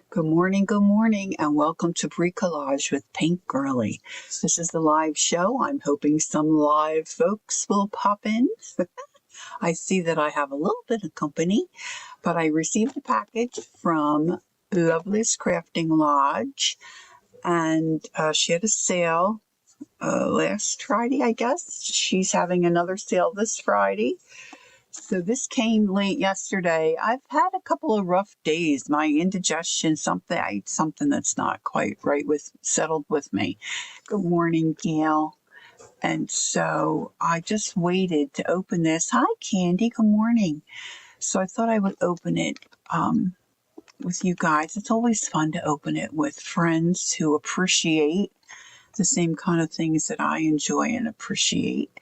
Good morning, and welcome to Bricolage with Paintgirlee. This is the live show. I'm hoping some live folks will pop in. I see that I have a little bit of company, but I received a package from Lovely's Crafting Lodge, and she had a sale last Friday, I guess. She's having another sale this Friday. So this came late yesterday. I've had a couple of rough days. My indigestion, I ate something that's not quite right settled with me. Good morning, Gail. And so I just waited to open this. Hi, Candy. Good morning. So I thought I would open it with you guys. It's always fun to open it with friends who appreciate the same kind of things that I enjoy and appreciate.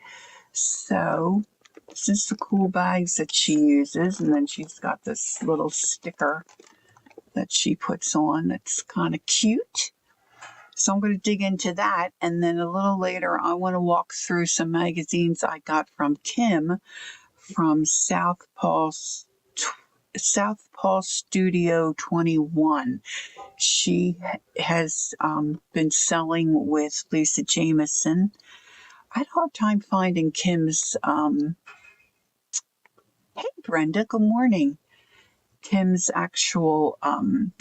So this is the cool bags that she uses, and then she's got this little sticker that she puts on that's kind of cute. So I'm going to dig into that, and then a little later I want to walk through some magazines I got from Kim from Southpaw Studio 21. She has been selling with Lisa Jameson. I had a hard time finding Kim's Hey, Brenda, good morning. Kim's actual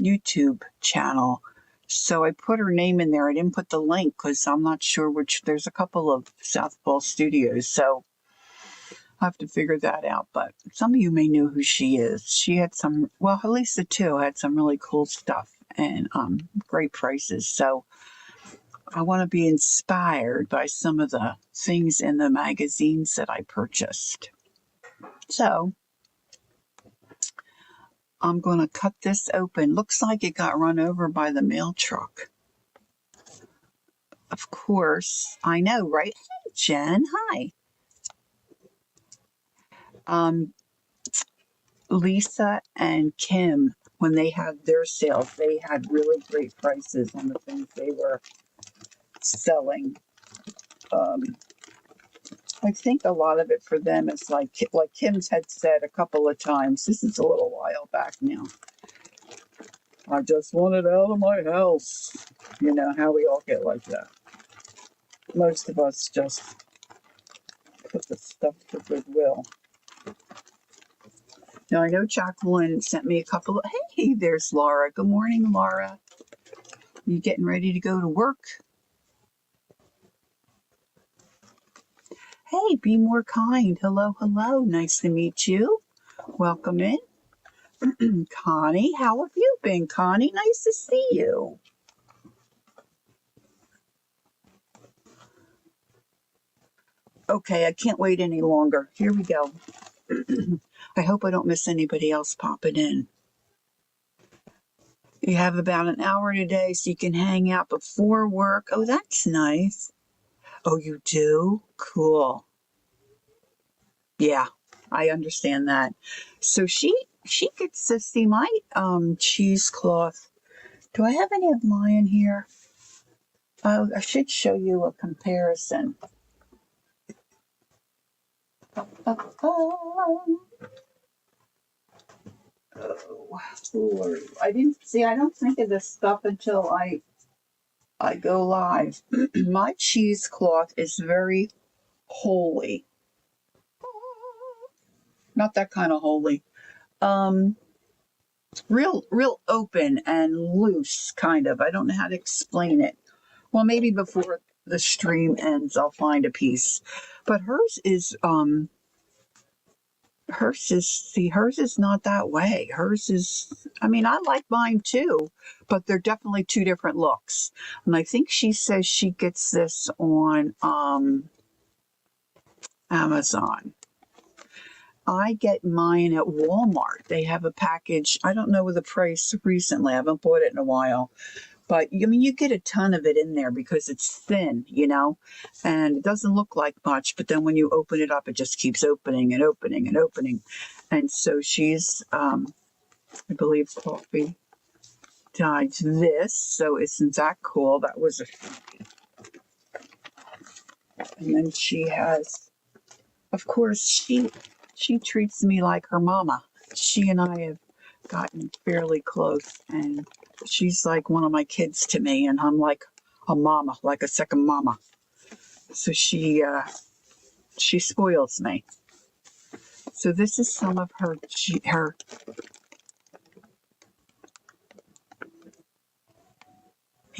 YouTube channel. So I put her name in there. I didn't put the link because I'm not sure there's a couple of Southpaw Studios. So I have to figure that out. But some of you may know who she is. She had Lisa too, had some really cool stuff and great prices. So I want to be inspired by some of the things in the magazines that I purchased. So I'm going to cut this open. Looks like it got run over by the mail truck. Of course, I know, right? Hey, Jen, hi. Lisa and Kim, when they had their sales, they had really great prices on the things they were selling. I think a lot of it for them is like Kim's had said a couple of times. This is a little while back now. I just want it out of my house. You know how we all get like that. Most of us just put the stuff to Goodwill. Now, I know Jacqueline sent me a couple of... Hey, there's Laura. Good morning, Laura. You getting ready to go to work? Hey, be more kind. Hello, hello. Nice to meet you. Welcome in. Connie, how have you been, Connie? Nice to see you. Okay, I can't wait any longer. Here we go. I hope I don't miss anybody else popping in. You have about an hour today so you can hang out before work. Oh, that's nice. Oh, you do? Cool. Yeah, I understand that. So she gets to see my cheesecloth. Do I have any of mine here? Oh, I should show you a comparison. Oh, Lord. I don't think of this stuff until I go live. My cheesecloth is very holy. Not that kind of holy. Real open and loose, kind of. I don't know how to explain it. Well, maybe before the stream ends, I'll find a piece. But hers is not that way. Hers is, I mean, I like mine too, but they're definitely two different looks. And I think she says she gets this on Amazon. I get mine at Walmart. They have a package. I don't know the price recently. I haven't bought it in a while. But, I mean, you get a ton of it in there because it's thin, and it doesn't look like much. But then when you open it up, it just keeps opening and opening and opening. And so she's, I believe, coffee dyed this. So isn't that cool? That was a... And then she has, of course, she treats me like her mama. She and I have gotten fairly close, and she's like one of my kids to me, and I'm like a mama, like a second mama. So she spoils me. So this is some of her.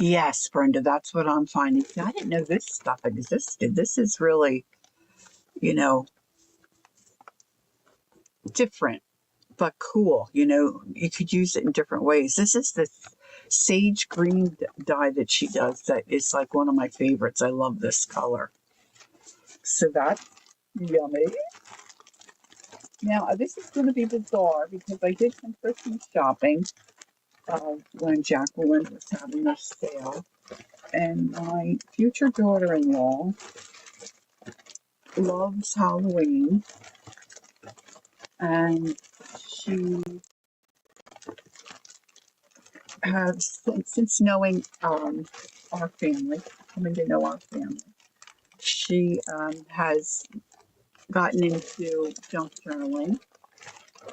Yes, Brenda, that's what I'm finding. I didn't know this stuff existed. This is really, you know, different, but cool. You know, you could use it in different ways. This is the sage green dye that she does that is like one of my favorites. I love this color. So that's yummy. Now, this is going to be bizarre because I did some Christmas shopping when Jacqueline was having her sale. And my future daughter-in-law loves Halloween. And she has, since knowing our family, coming to know our family, she has gotten into junk journaling.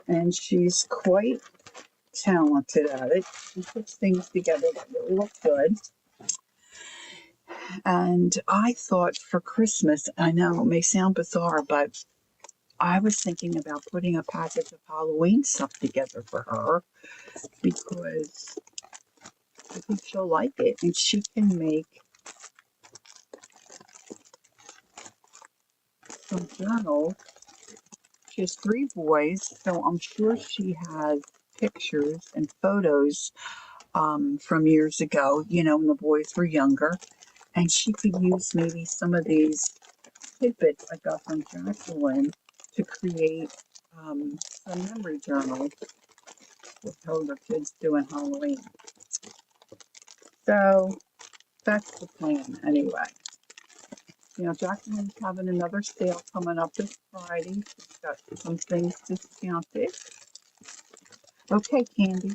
And she's quite talented at it. She puts things together that really look good. And I thought for Christmas, I know it may sound bizarre, but I was thinking about putting a package of Halloween stuff together for her because I think she'll like it and she can make some journals. She has 3 boys, so I'm sure she has pictures and photos from years ago, you know, when the boys were younger. And she could use maybe some of these tidbits I got from Jacqueline to create some memory journals with how the kids doing Halloween. So that's the plan anyway. You know, Jacqueline's having another sale coming up this Friday. She's got some things discounted. Okay, Candy.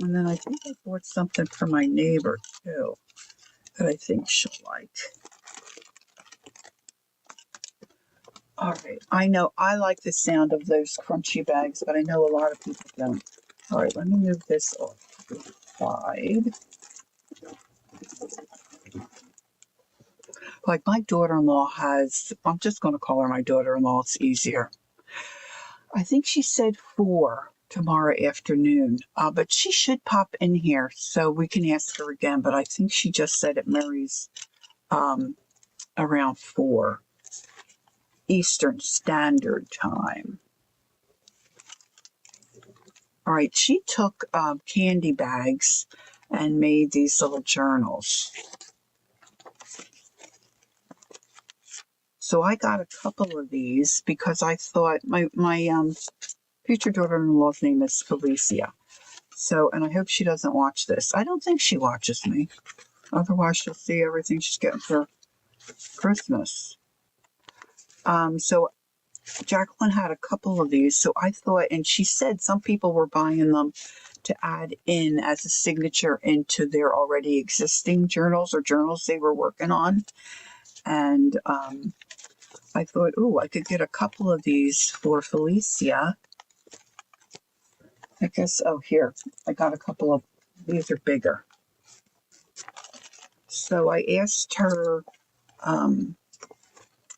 And then I think I bought something for my neighbor too that I think she'll like. All right, I know I like the sound of those crunchy bags, but I know a lot of people don't. All right, let me move this off to the side. Like my daughter-in-law has, I'm just going to call her my daughter-in-law, it's easier. I think she said 4 tomorrow afternoon, but she should pop in here so we can ask her again, but I think she just said at Mary's around 4 Eastern Standard Time. All right, she took candy bags and made these little journals. So I got a couple of these because I thought my future daughter-in-law's name is Felicia. So, and I hope she doesn't watch this. I don't think she watches me. Otherwise, she'll see everything she's getting for Christmas. So Jacqueline had a couple of these. So I thought, and she said some people were buying them to add in as a signature into their already existing journals or journals they were working on. And I thought, oh, I could get a couple of these for Felicia. I guess, oh, here, I got a couple of, these are bigger. So I asked her,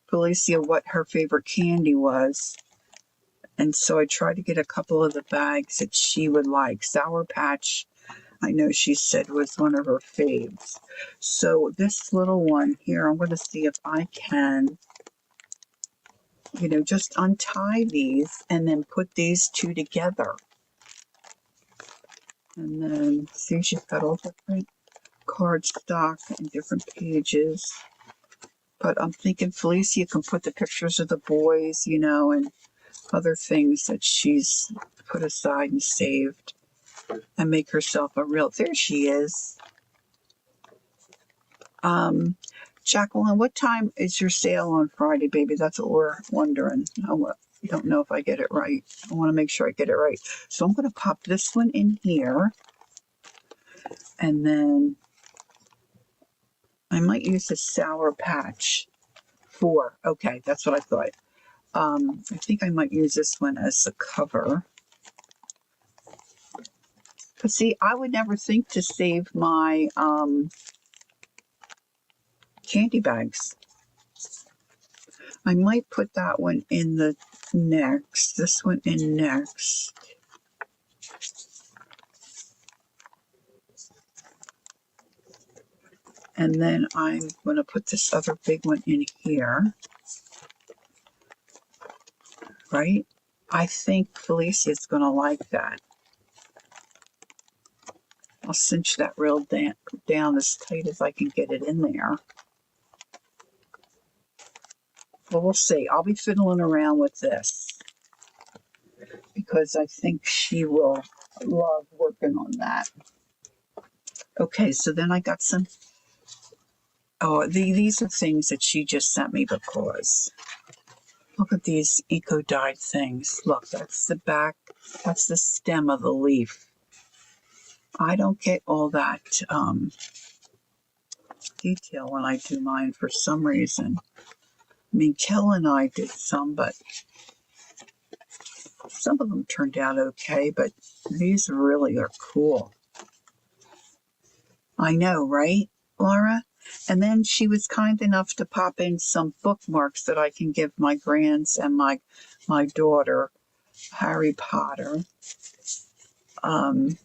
Felicia, what her favorite candy was. And so I tried to get a couple of the bags that she would like. Sour Patch, I know she said was one of her faves. So this little one here, I'm going to see if I can, you know, just untie these and then put these 2 together. And then see, she's got all different cardstock and different pages. But I'm thinking Felicia can put the pictures of the boys, you know, and other things that she's put aside and saved and make herself a real, there she is. Jacqueline, what time is your sale on Friday, baby? That's what we're wondering. I don't know if I get it right. I want to make sure I get it right. So I'm going to pop this one in here. And then I might use the Sour Patch 4. Okay, that's what I thought. I think I might use this one as the cover. But see, I would never think to save my candy bags. I might put that one in the next, this one in next. And then I'm going to put this other big one in here. Right? I think Felicia's going to like that. I'll cinch that real down as tight as I can get it in there. Well, we'll see. I'll be fiddling around with this because I think she will love working on that. Okay, so then I got some, these are things that she just sent me because, look at these eco-dyed things. Look, that's the back, that's the stem of the leaf. I don't get all that detail when I do mine for some reason. I mean, Kel and I did some, but some of them turned out okay, but these really are cool. I know, right, Laura? And then she was kind enough to pop in some bookmarks that I can give my grands and my daughter, Harry Potter.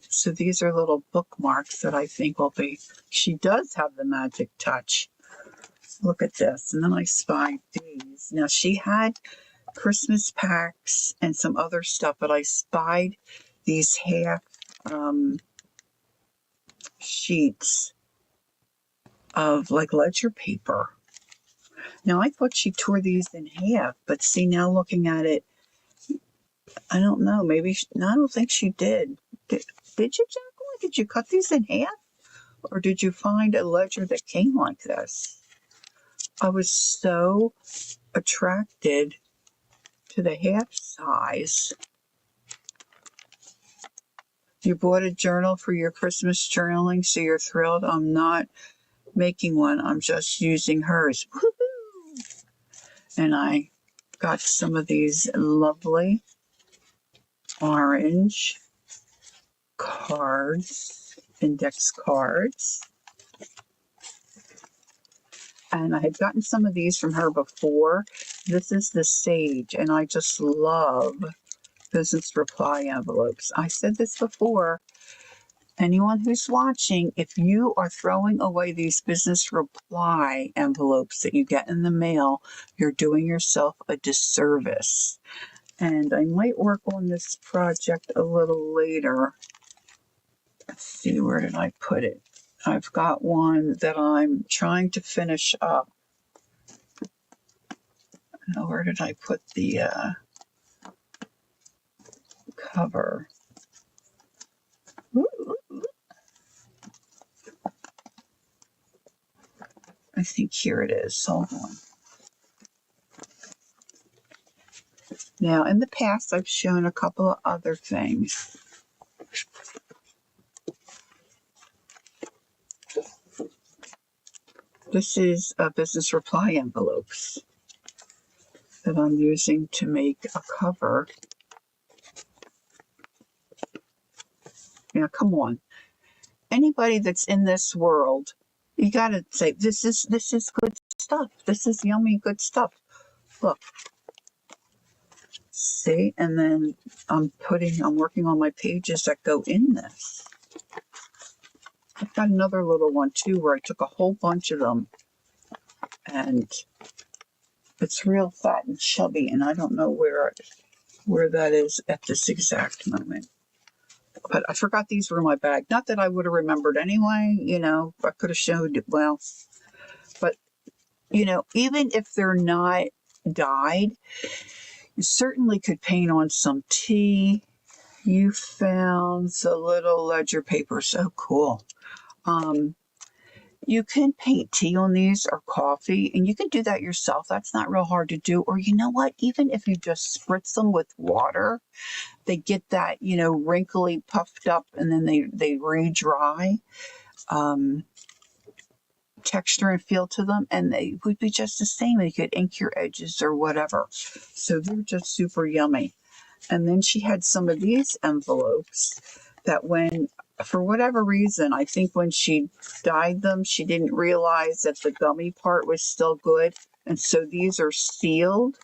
So these are little bookmarks that I think will be, she does have the magic touch. Look at this. And then I spied these. Now she had Christmas packs and some other stuff, but I spied these half sheets of like ledger paper. Now I thought she tore these in half, but see, now looking at it, I don't know, maybe, no, I don't think she did. Did you, Jacqueline? Did you cut these in half? Or did you find a ledger that came like this? I was so attracted to the half size. You bought a journal for your Christmas journaling, so you're thrilled. I'm not making one. I'm just using hers. Woo-hoo! And I got some of these lovely orange cards, index cards. And I had gotten some of these from her before. This is the Sage, and I just love business reply envelopes. I said this before. Anyone who's watching, if you are throwing away these business reply envelopes that you get in the mail, you're doing yourself a disservice. And I might work on this project a little later. Let's see, where did I put it? I've got one that I'm trying to finish up. Now, where did I put the cover? Ooh. I think here it is. Hold on. Now, in the past, I've shown a couple of other things. This is business reply envelopes that I'm using to make a cover. Now, come on. Anybody that's in this world, you got to say, this is good stuff. This is yummy, good stuff. Look. See? And then I'm working on my pages that go in this. I've got another little one too where I took a whole bunch of them, and it's real fat and chubby, and I don't know where that is at this exact moment. But I forgot these were in my bag. Not that I would have remembered anyway, I could have showed it well. But, even if they're not dyed, you certainly could paint on some tea. You found the little ledger paper. So cool. You can paint tea on these or coffee, and you can do that yourself. That's not real hard to do. Or you know what? Even if you just spritz them with water, they get that, wrinkly, puffed up, and then they re-dry. texture and feel to them, and they would be just the same. You could ink your edges or whatever. So they're just super yummy. And then she had some of these envelopes that when, for whatever reason, I think when she dyed them, she didn't realize that the gummy part was still good. And so these are sealed.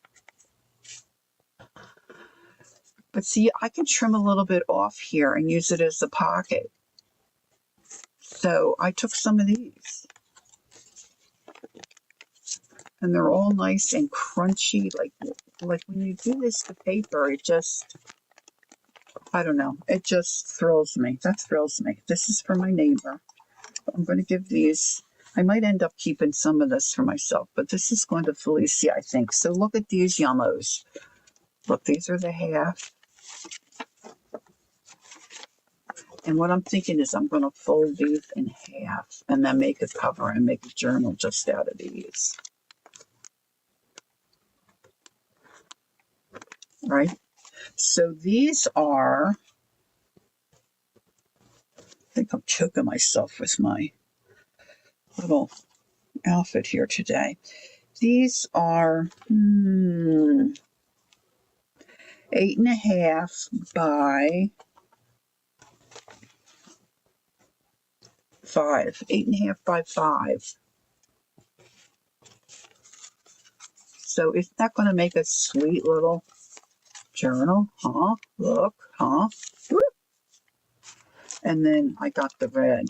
But see, I can trim a little bit off here and use it as a pocket. So I took some of these. And they're all nice and crunchy. Like when you do this to paper, it just, I don't know, it just thrills me. That thrills me. This is for my neighbor. I'm going to give these, I might end up keeping some of this for myself, but this is going to Felicia, I think. So look at these yummos. Look, these are the half. And what I'm thinking is I'm going to fold these in half and then make a cover and make a journal just out of these. Right? So these are, I think I'm choking myself with my little outfit here today. These are 8.5 by 5. 8.5 by 5. So isn't that going to make a sweet little journal? Huh? Look, huh? Woo! And then I got the red.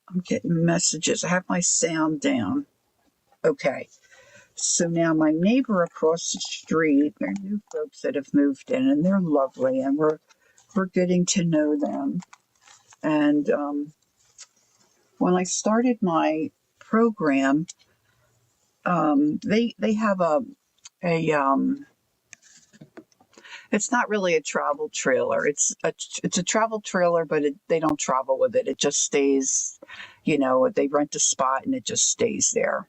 I'm getting messages. I have my sound down. Okay. So now my neighbor across the street, they're new folks that have moved in, and they're lovely, and we're getting to know them. And when I started my program, they have a it's not really a travel trailer. It's a travel trailer, but they don't travel with it. It just stays, they rent a spot and it just stays there.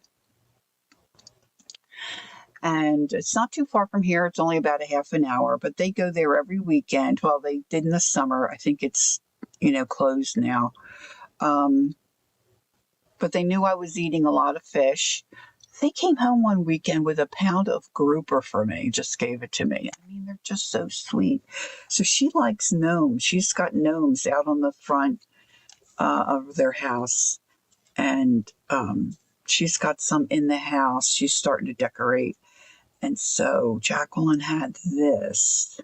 And it's not too far from here. It's only about a half an hour, but they go there every weekend. Well, they did in the summer. I think it's, closed now. But they knew I was eating a lot of fish. They came home one weekend with a pound of grouper for me, just gave it to me. I mean, they're just so sweet. So she likes gnomes. She's got gnomes out on the front of their house. And she's got some in the house. She's starting to decorate. And so Jacqueline had this.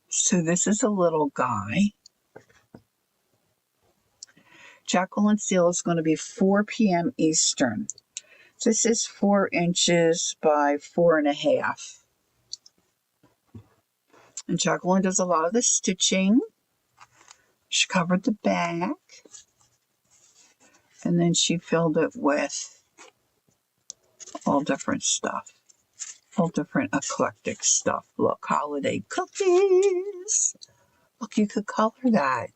So this is a little guy. Jacqueline's seal is going to be 4 p.m. Eastern. This is 4 inches by 4.5. And Jacqueline does a lot of the stitching. She covered the back. And then she filled it with all different stuff. All different eclectic stuff. Look, holiday cookies. Look, you could color that.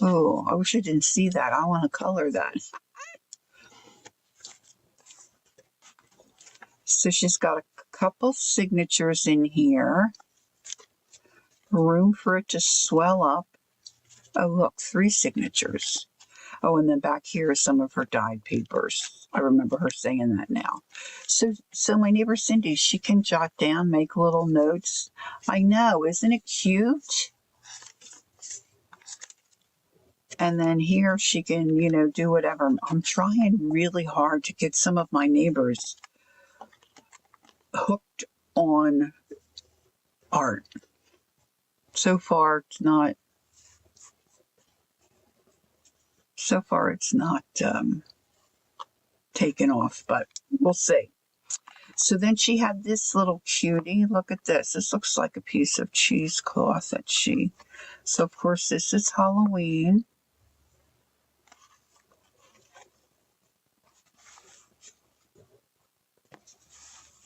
Oh, I wish I didn't see that. I want to color that. So she's got a couple signatures in here. Room for it to swell up. Oh, look, 3 signatures. Oh, and then back here is some of her dyed papers. I remember her saying that now. So my neighbor Cindy, she can jot down, make little notes. I know, isn't it cute? And then here she can, do whatever. I'm trying really hard to get some of my neighbors hooked on art. So far, it's not taken off, but we'll see. So then she had this little cutie. Look at this. This looks like a piece of cheesecloth that so of course this is Halloween.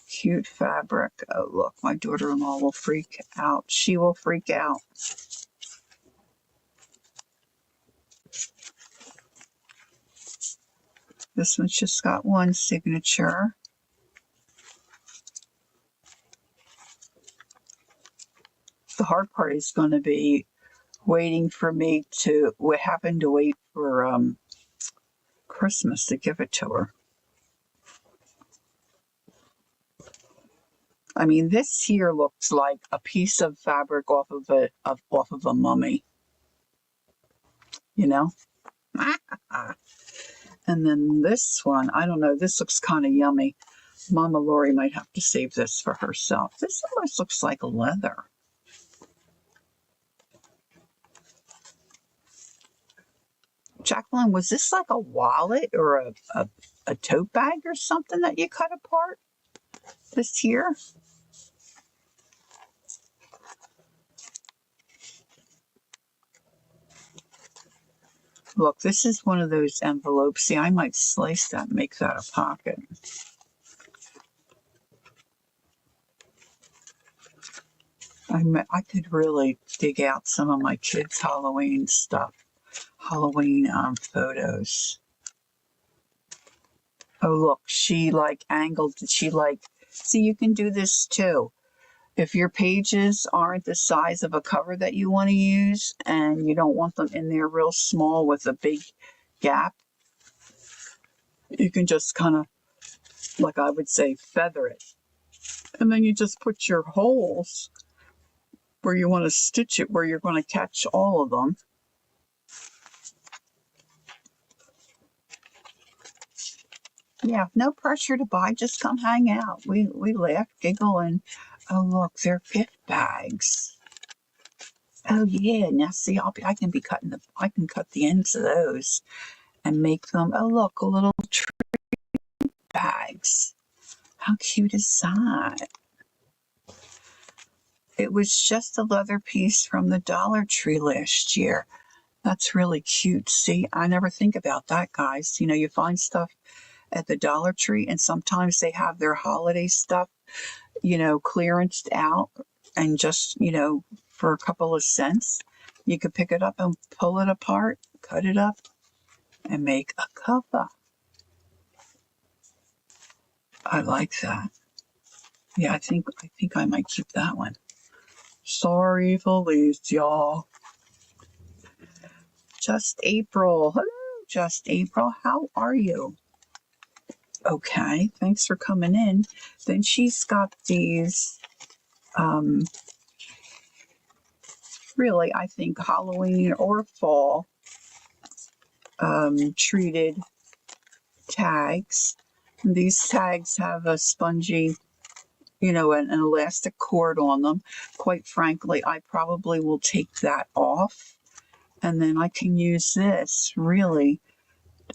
Cute fabric. Oh, look, my daughter-in-law will freak out. She will freak out. This one's just got one signature. The hard part is going to be waiting for me to, what happened to wait for Christmas to give it to her. I mean, this here looks like a piece of fabric off of a mummy, you know. And then this one, I don't know. This looks kind of yummy. Mama Lori might have to save this for herself. This almost looks like leather. Jacqueline, was this like a wallet or a tote bag or something that you cut apart? This here? Look, this is one of those envelopes. See, I might slice that and make that a pocket. I could really dig out some of my kids' Halloween stuff. Halloween photos. Oh, look, she like angled, see, you can do this too. If your pages aren't the size of a cover that you want to use and you don't want them in there real small with a big gap, you can just kind of, like I would say, feather it. And then you just put your holes where you want to stitch it, where you're going to catch all of them. Yeah, no pressure to buy. Just come hang out. We laugh, giggle, and oh look, they're gift bags. Oh yeah, now see, I can cut the ends of those and make them. Oh look, a little tree bags. How cute is that? It was just a leather piece from the Dollar Tree last year. That's really cute. See, I never think about that, guys. You know, you find stuff at the Dollar Tree and sometimes they have their holiday stuff, you know, clearanced out and just, you know, for a couple of cents, you could pick it up and pull it apart, cut it up, and make a cover. I like that. Yeah, I think I might keep that one. Sorry, Felice, y'all. Just April. Hello, Just April. How are you? Okay, thanks for coming in. Then she's got these, really, I think Halloween or fall treated tags. These tags have a spongy, you know, an elastic cord on them. Quite frankly, I probably will take that off. And then I can use this really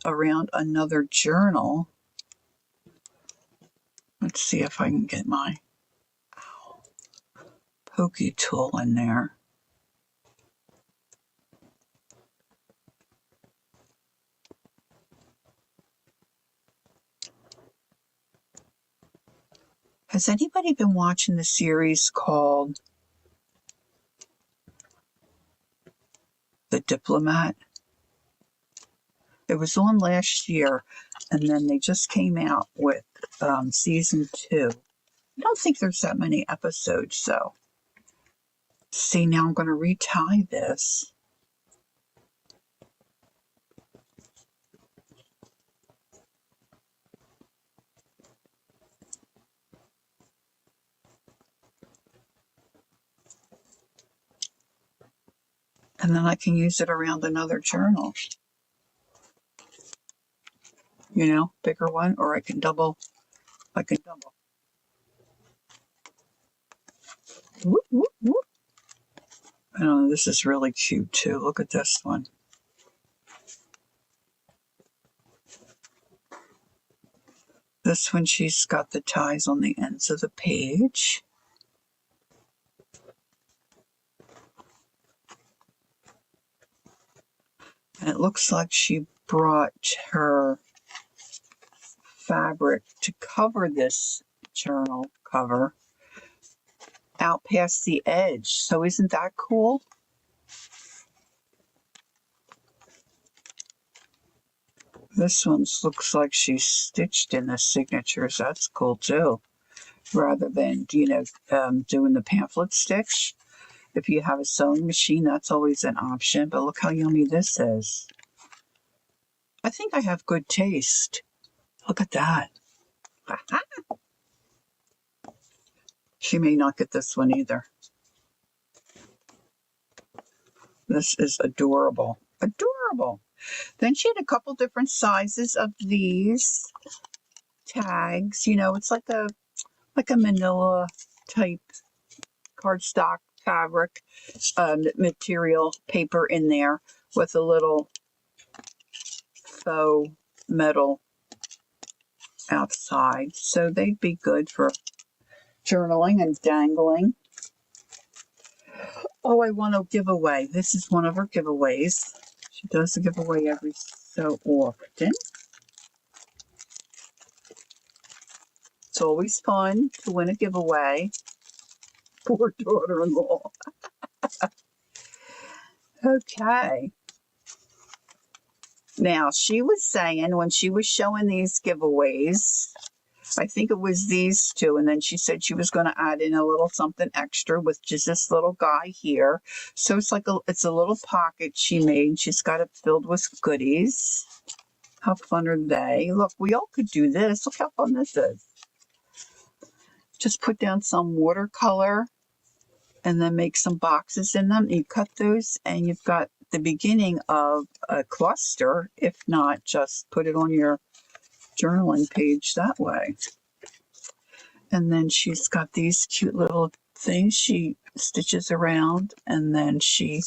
around another journal. Let's see if I can get my pokey tool in there. Has anybody been watching the series called The Diplomat? It was on last year, and then they just came out with season 2. I don't think there's that many episodes, though. See, now I'm going to retie this. And then I can use it around another journal. You know, bigger one, or I can double. Whoop, whoop, whoop. Oh, this is really cute too. Look at this one. This one, she's got the ties on the ends of the page. And it looks like she brought her fabric to cover this journal cover out past the edge. So isn't that cool? This one looks like she's stitched in the signatures. That's cool too. Rather than, doing the pamphlet stitch. If you have a sewing machine, that's always an option. But look how yummy this is. I think I have good taste. Look at that. She may not get this one either. This is adorable. Adorable. Then she had a couple different sizes of these tags. It's like a manila type cardstock fabric material paper in there with a little faux metal outside. So they'd be good for journaling and dangling. Oh, I want to give away. This is one of her giveaways. She does a giveaway every so often. It's always fun to win a giveaway. Poor daughter-in-law. Okay. Now, she was saying when she was showing these giveaways, I think it was these two, and then she said she was going to add in a little something extra with just this little guy here. So it's a little pocket she made. She's got it filled with goodies. How fun are they? Look, we all could do this. Look how fun this is. Just put down some watercolor and then make some boxes in them. You cut those and you've got the beginning of a cluster. If not, just put it on your journaling page that way. And then she's got these cute little things she stitches around, and then she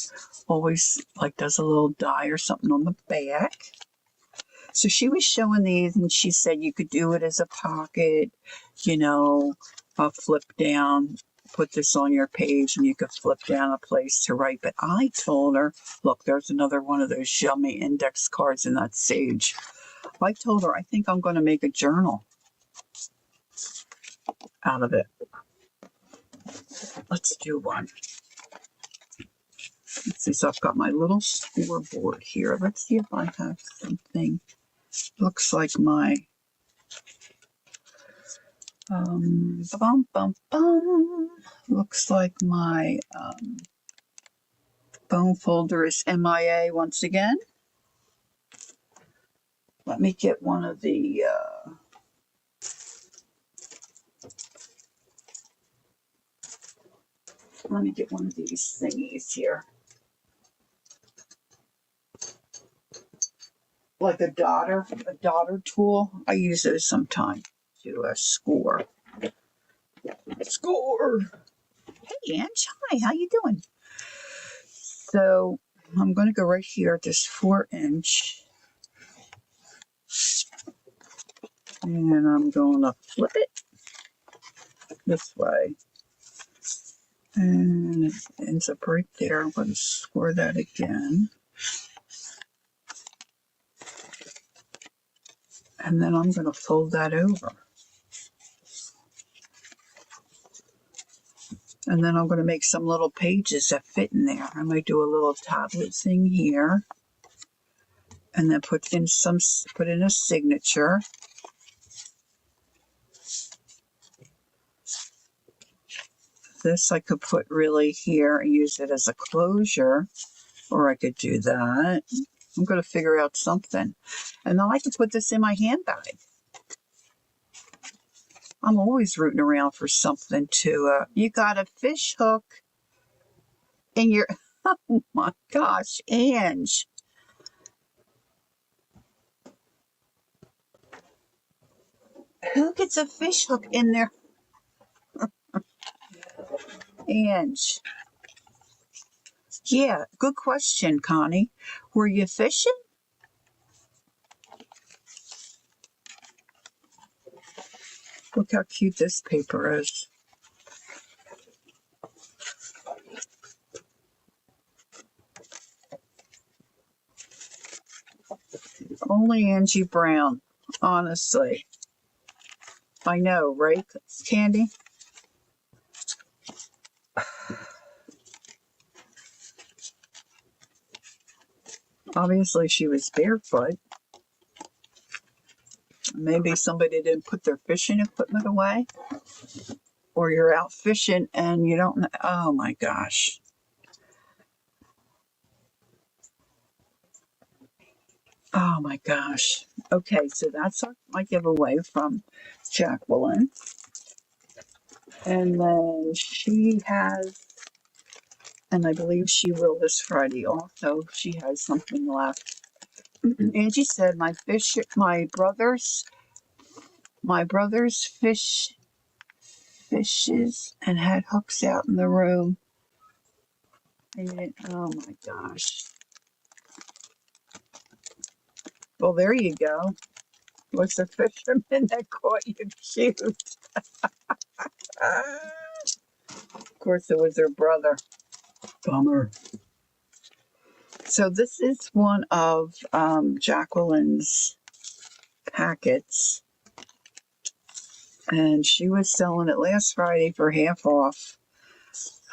always does a little die or something on the back. So she was showing these, and she said you could do it as a pocket, flip down, put this on your page, and you could flip down a place to write. But I told her, look, there's another one of those yummy index cards in that sage. I told her I think I'm going to make a journal out of it. Let's do one. Let's see, so I've got my little scoreboard here. Let's see if I have something. Looks like my looks like my bone folder is MIA once again. Let me get one of the these thingies here. Like a daughter tool. I use those sometimes to score. Score! Hey, Ange. Hi, how you doing? So, I'm going to go right here at this 4-inch. And I'm going to flip it this way. And it ends up right there. I'm going to score that again. And then I'm going to fold that over. And then I'm going to make some little pages that fit in there. I might do a little tablet thing here. And then put in a signature. This I could put really here and use it as a closure. Or I could do that. I'm going to figure out something. And then I could put this in my handbag. I'm always rooting around for something to, you got a fish hook in your, oh my gosh, Ange. Who gets a fish hook in there? Ange. Yeah, good question, Connie. Were you fishing? Look how cute this paper is. Only Angie Brown, honestly. I know, right, Candy? Obviously, she was barefoot. Maybe somebody didn't put their fishing equipment away, or you're out fishing and you don't know. Oh my gosh. Oh my gosh. Okay, so that's my giveaway from Jacqueline. And then she has, and I believe she will this Friday also, she has something left. Angie said my brother's fishes and had hooks out in the room. And oh my gosh. Well, there you go. Was the fisherman that caught you cute? Of course, it was her brother. Bummer. So this is one of Jacqueline's packets. And she was selling it last Friday for half off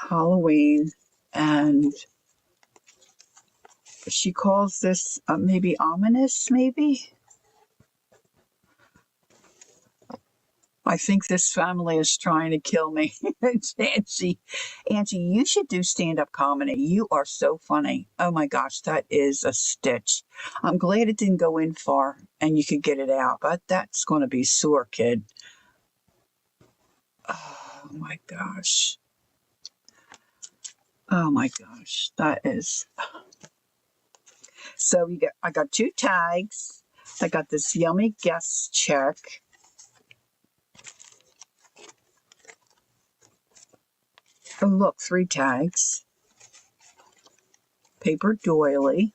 Halloween. And she calls this maybe ominous, maybe? I think this family is trying to kill me. Angie, you should do stand-up comedy. You are so funny. Oh my gosh, that is a stitch. I'm glad it didn't go in far and you could get it out, but that's going to be sore, kid. Oh my gosh. Oh my gosh, that is. So I got 2 tags. I got this yummy guest check. Oh, look, 3 tags. Paper doily.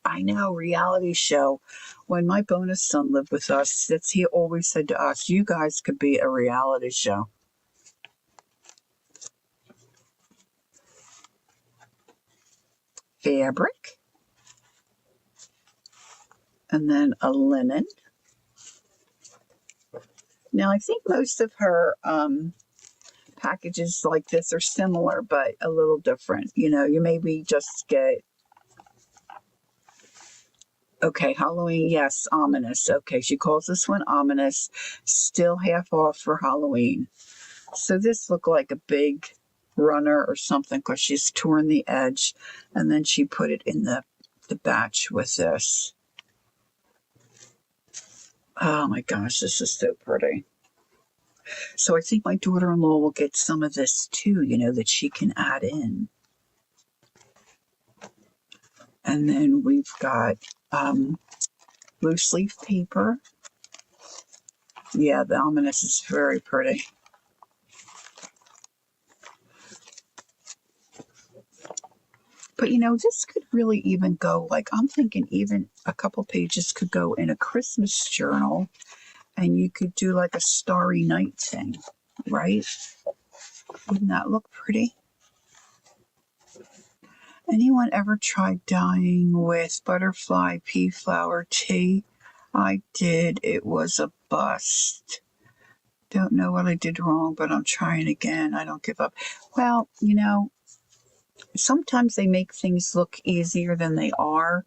I know, reality show. When my bonus son lived with us, he always said to us, you guys could be a reality show. Fabric. And then a linen. Now, I think most of her packages like this are similar, but a little different. You know, you maybe just get, okay, Halloween, yes, ominous. Okay, she calls this one ominous, still half off for Halloween. So this looked like a big runner or something because she's torn the edge, and then she put it in the batch with this. Oh my gosh, this is so pretty. So I think my daughter-in-law will get some of this too, you know, that she can add in. And then we've got loose leaf paper. Yeah, the ominous is very pretty. But you know, this could really even go, like, I'm thinking even a couple pages could go in a Christmas journal, and you could do like a starry night thing, right? Wouldn't that look pretty? Anyone ever tried dyeing with butterfly pea flower tea? I did. It was a bust. Don't know what I did wrong, but I'm trying again. I don't give up. Well, you know, sometimes they make things look easier than they are.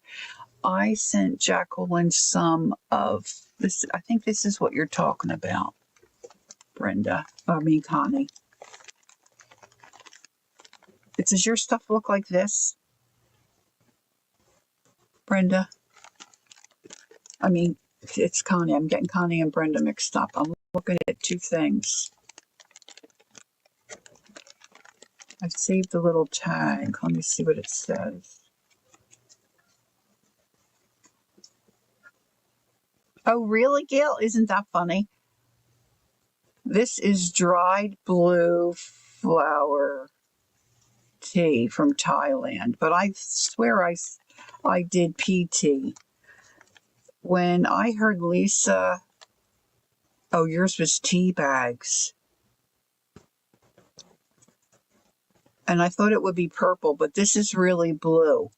I sent Jacqueline some of this. I think this is what you're talking about, Connie. Does your stuff look like this, Brenda? I mean, it's Connie. I'm getting Connie and Brenda mixed up. I'm looking at 2 things. I've saved the little tag. Let me see what it says. Oh, really, Gail? Isn't that funny? This is dried blue flower tea from Thailand, but I swear I did PT. When I heard Lisa, oh, yours was tea bags. And I thought it would be purple, but this is really blue.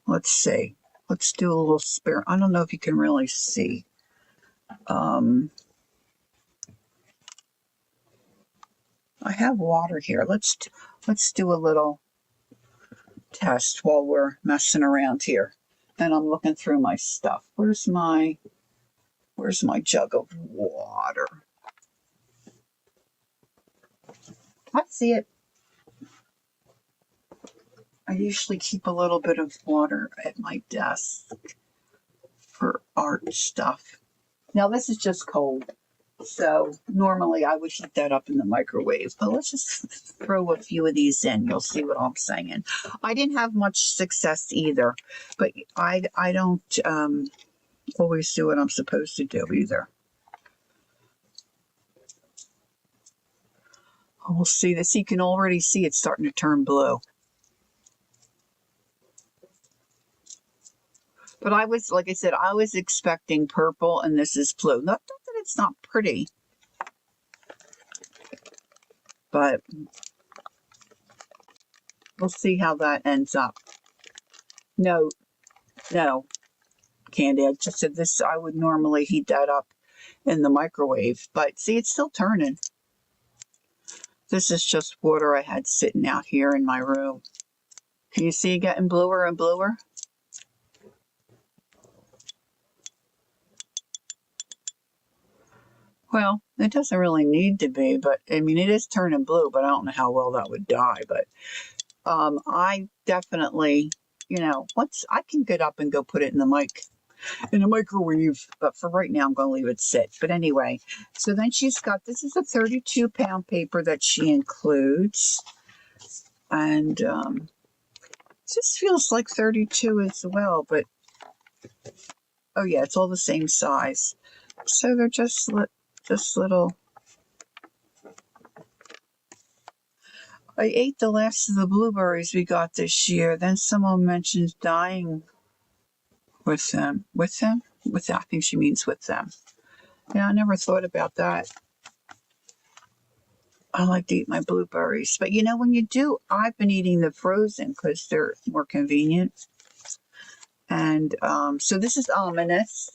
Let's see. Let's do a little spare. I don't know if you can really see. I have water here. Let's do a little test while we're messing around here. and I'm looking through my stuff. Where's my jug of water? I see it. I usually keep a little bit of water at my desk for art stuff. Now this is just cold, so normally I would heat that up in the microwave, but let's just throw a few of these in. You'll see what I'm saying. I didn't have much success either, but I don't always do what I'm supposed to do either. We'll see this. You can already see it's starting to turn blue. But I was, like I said, I was expecting purple, and this is blue. Not that it's not pretty, but we'll see how that ends up. No, Candy, I just said this, I would normally heat that up in the microwave, but see, it's still turning. This is just water I had sitting out here in my room. Can you see it getting bluer and bluer? Well, it doesn't really need to be, but I mean, it is turning blue, but I don't know how well that would dye. But I definitely, once I can get up and go put it in the microwave, but for right now, I'm going to leave it sit. But anyway, so then she's got, this is a 32-pound paper that she includes. And this feels like 32 as well, but, oh yeah, it's all the same size. So they're just little. I ate the last of the blueberries we got this year. Then someone mentioned dying with them. With them? I think she means with them. Yeah, I never thought about that. I like to eat my blueberries. But when you do, I've been eating the frozen because they're more convenient. And so this is ominous.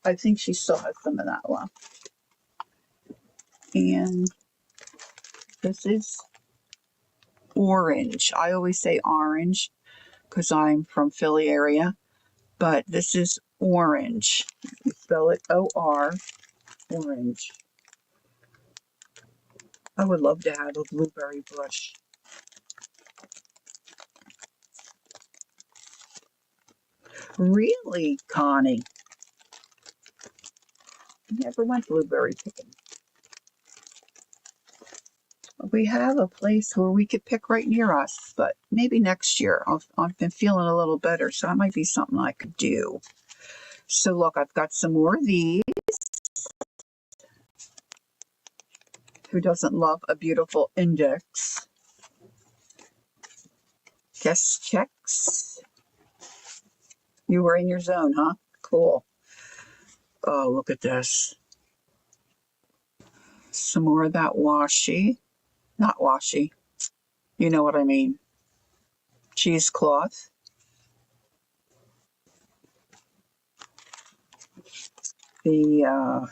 I think she still has some of that left. And this is orange. I always say orange because I'm from Philly area. But this is orange. You spell it O-R, orange. I would love to have a blueberry bush. Really, Connie? I never went blueberry picking. We have a place where we could pick right near us, but maybe next year. I've been feeling a little better, so that might be something I could do. So look, I've got some more of these. Who doesn't love a beautiful index? Guess checks. You were in your zone, huh? Cool. Oh, look at this. Some more of that washi. Not washi. You know what I mean. Cheesecloth. The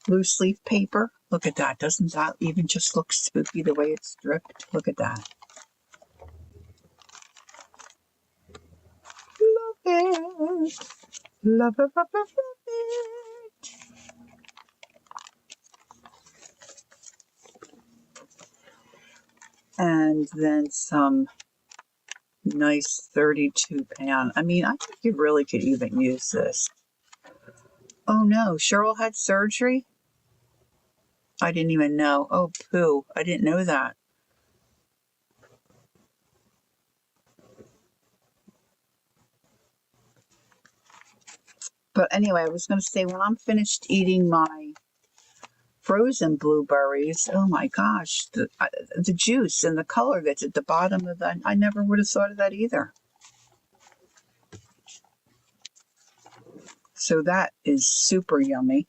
loose leaf paper. Look at that. Doesn't that even just look spooky the way it's dripped? Look at that. Love it. Love it, love it, love it. And then some nice 32-pound. I mean, I think you really could even use this. Oh no, Cheryl had surgery? I didn't even know. Oh, poo. I didn't know that. But anyway, I was going to say, when I'm finished eating my frozen blueberries, oh my gosh, the juice and the color that's at the bottom of that, I never would have thought of that either. So that is super yummy.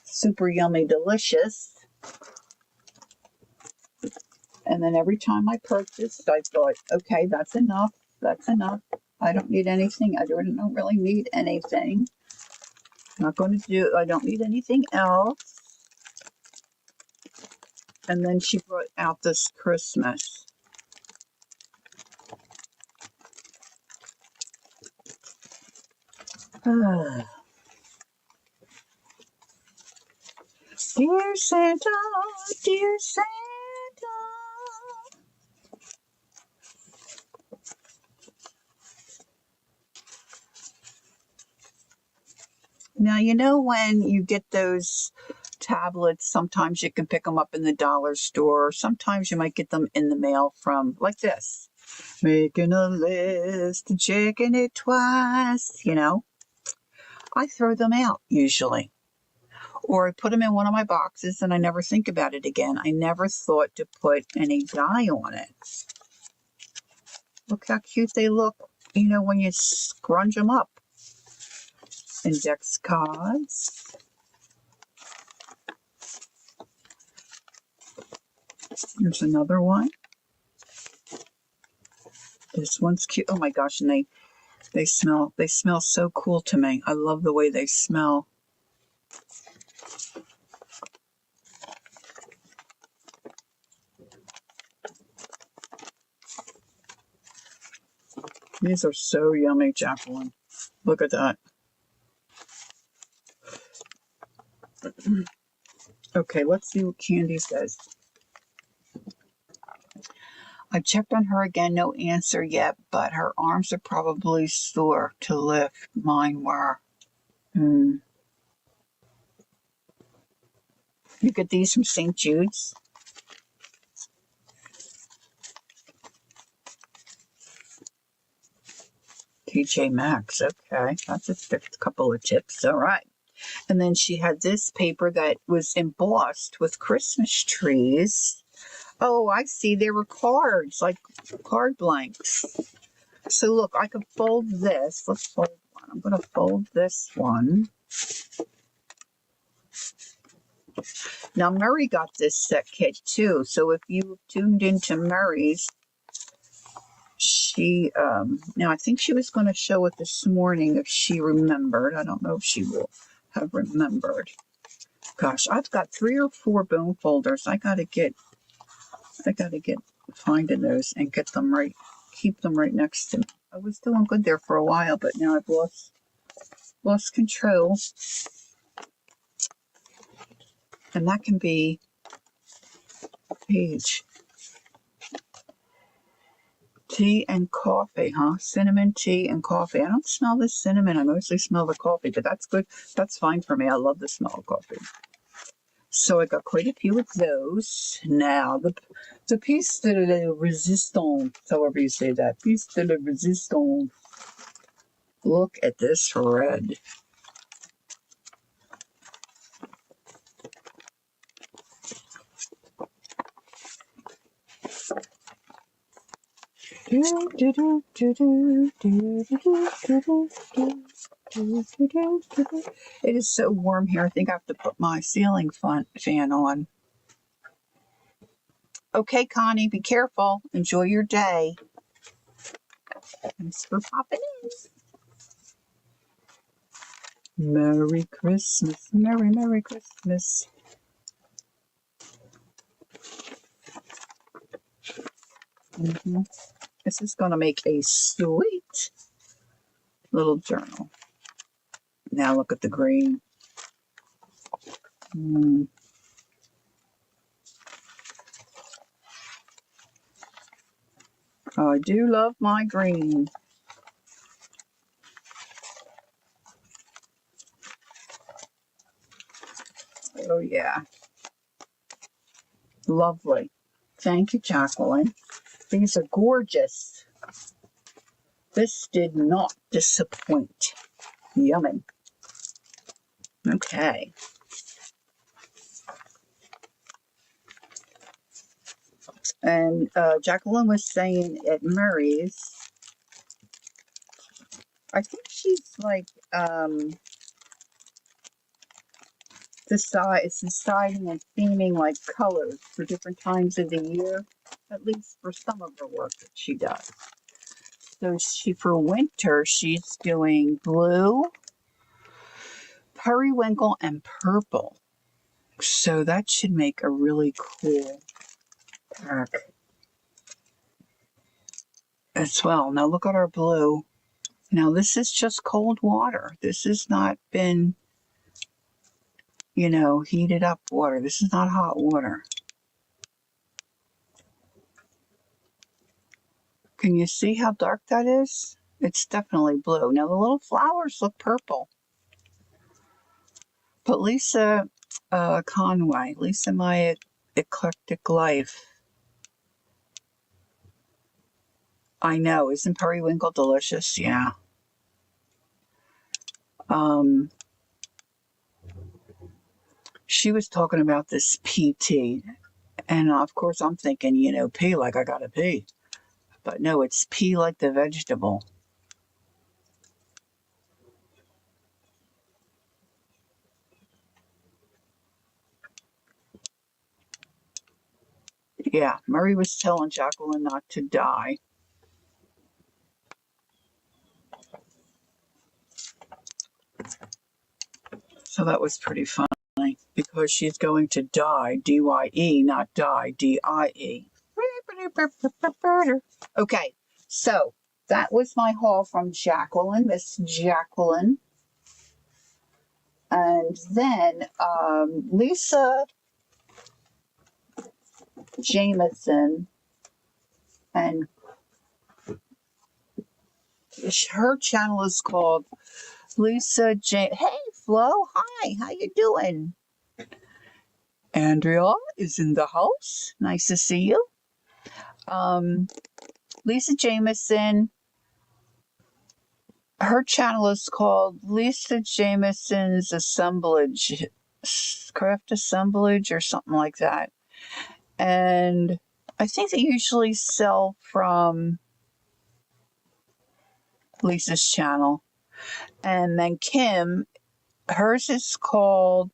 Super yummy, delicious. And then every time I purchased, I thought, okay, that's enough. That's enough. I don't need anything. I don't really need anything. I'm not going to do, I don't need anything else. And then she brought out this Christmas. Dear Santa, dear Santa. Now, you know when you get those tablets, sometimes you can pick them up in the dollar store. Sometimes you might get them in the mail from, like this. Making a list and checking it twice, you know. I throw them out usually. Or I put them in one of my boxes and I never think about it again. I never thought to put any dye on it. Look how cute they look, you know, when you scrunch them up. Index cards. There's another one. This one's cute. Oh my gosh, and they smell so cool to me. I love the way they smell. These are so yummy, Jacqueline. Look at that. Okay, let's see what Candy says. I checked on her again, no answer yet, but her arms are probably sore to lift. Mine were. You get these from St. Jude's? TJ Maxx, okay. That's a couple of tips, all right. And then she had this paper that was embossed with Christmas trees. Oh, I see. There were cards, like card blanks. So look, I could fold this. Let's fold one. I'm going to fold this one. Now, Murray got this set kit too. So if you tuned into Murray's, she, now I think she was going to show it this morning if she remembered. I don't know if she will have remembered. Gosh, I've got 3 or 4 bone folders. I gotta get finding those and get them right, keep them right next to me. I was doing good there for a while, but now I've lost control. And that can be page. Tea and coffee, huh? Cinnamon, tea, and coffee. I don't smell the cinnamon. I mostly smell the coffee, but that's good. That's fine for me. I love the smell of coffee. So I got quite a few of those. Now, the piece de la resistance, however you say that, piece de la resistance. Look at this red. It is so warm here. I think I have to put my ceiling fan on. Okay, Connie, be careful. Enjoy your day. Thanks for popping in. Merry Christmas. Merry, Merry Christmas. This is going to make a sweet little journal. Now look at the green. I do love my green. Oh, yeah. Lovely. Thank you, Jacqueline. These are gorgeous. This did not disappoint. Yummy. Okay. And Jacqueline was saying at Murray's, I think she's like deciding and theming like colors for different times of the year, at least for some of her work that she does. So for winter, she's doing blue, periwinkle, and purple. So that should make a really cool pack as well. Now look at our blue. Now, this is just cold water. This has not been, heated up water. This is not hot water. Can you see how dark that is? It's definitely blue. Now, the little flowers look purple. But Lisa Conway, Lisa My Eclectic Life. I know, isn't periwinkle delicious? Yeah. She was talking about this PT, and of course I'm thinking, pee like I gotta pee. But no, it's pea like the vegetable. Yeah, Murray was telling Jacqueline not to die. So that was pretty funny because she's going to die, D-Y-E, not die, D-I-E. Okay, so that was my haul from Jacqueline, Miss Jacqueline. And then Lisa Jameson, and her channel is called Lisa Hey, Flo, hi, how you doing? Andrea is in the house. Nice to see you. Lisa Jameson, her channel is called Lisa Jameson's Assemblage, Craft Assemblage or something like that. And I think they usually sell from Lisa's channel. And then Kim, hers is called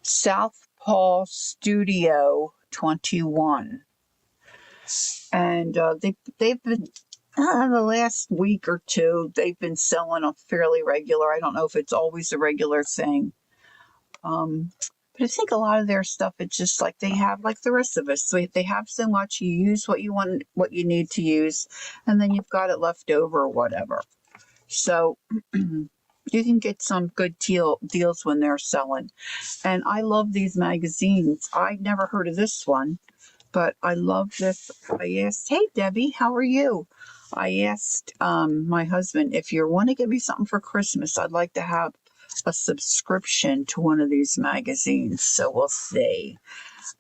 Southpaw Studio 21. And they've been, the last week or two, they've been selling a fairly regular. I don't know if it's always a regular thing. But I think a lot of their stuff, it's just like they have, like the rest of us. So they have so much, you use what you want, what you need to use, and then you've got it left over or whatever. So you can get some good deals when they're selling. And I love these magazines. I never heard of this one, but I love this. I asked, hey, Debbie, how are you? I asked my husband, if you want to give me something for Christmas, I'd like to have a subscription to one of these magazines. So we'll see.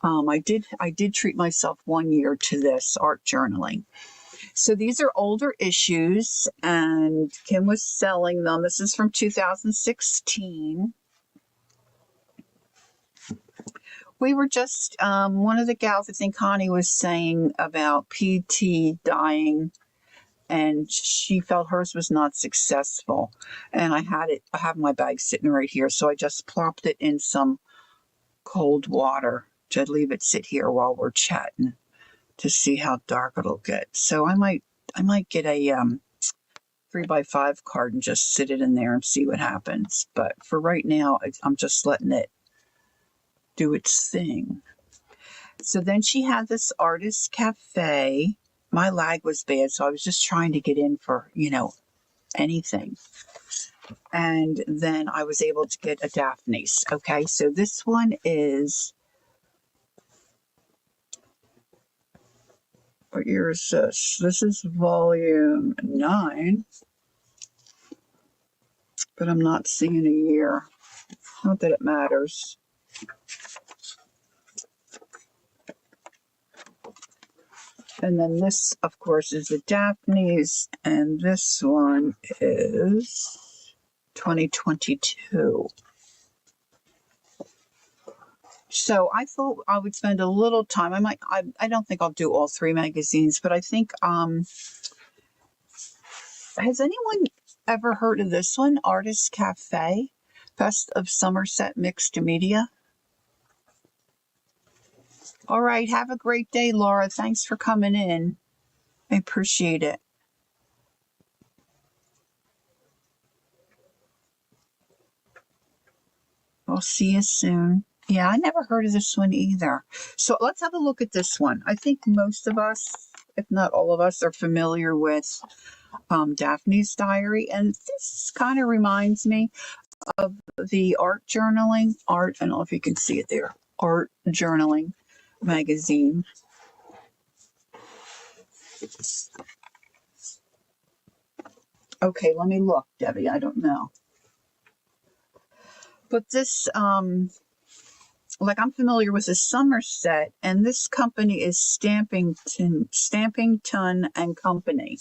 I did treat myself 1 year to this art journaling. So these are older issues, and Kim was selling them. This is from 2016. We were just, one of the gals, I think Connie was saying about PT dying, and she felt hers was not successful. And I have my bag sitting right here, so I just plopped it in some cold water to leave it sit here while we're chatting to see how dark it'll get. So I might get a 3x5 card and just sit it in there and see what happens. But for right now, I'm just letting it do its thing. So then she had this artist cafe. My lag was bad, so I was just trying to get in for, anything. And then I was able to get a Daphne's. Okay, so this one is, what year is this? This is volume 9. But I'm not seeing a year. Not that it matters. And then this, of course, is the Daphne's, and this one is 2022. So I thought I would spend a little time. I don't think I'll do all 3 magazines, but I think, has anyone ever heard of this one? Artist Cafe, Best of Somerset Mixed Media. All right, have a great day, Laura. Thanks for coming in. I appreciate it. I'll see you soon. Yeah, I never heard of this one either. So let's have a look at this one. I think most of us, if not all of us, are familiar with Daphne's Diary. And this kind of reminds me of the art journaling, I don't know if you can see it there, art journaling magazine. Okay, let me look, Debbie. I don't know. But this, like I'm familiar with the Somerset, and this company is Stampington and Company.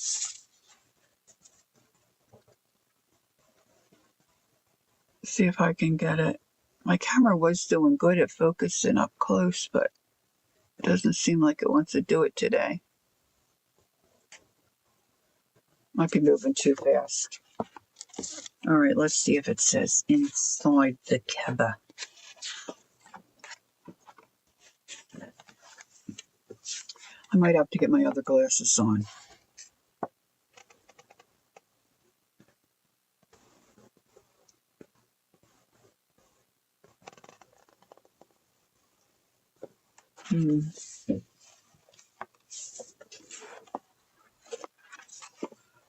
See if I can get it. My camera was doing good at focusing up close, but it doesn't seem like it wants to do it today. Might be moving too fast. All right, let's see if it says inside the cover. I might have to get my other glasses on.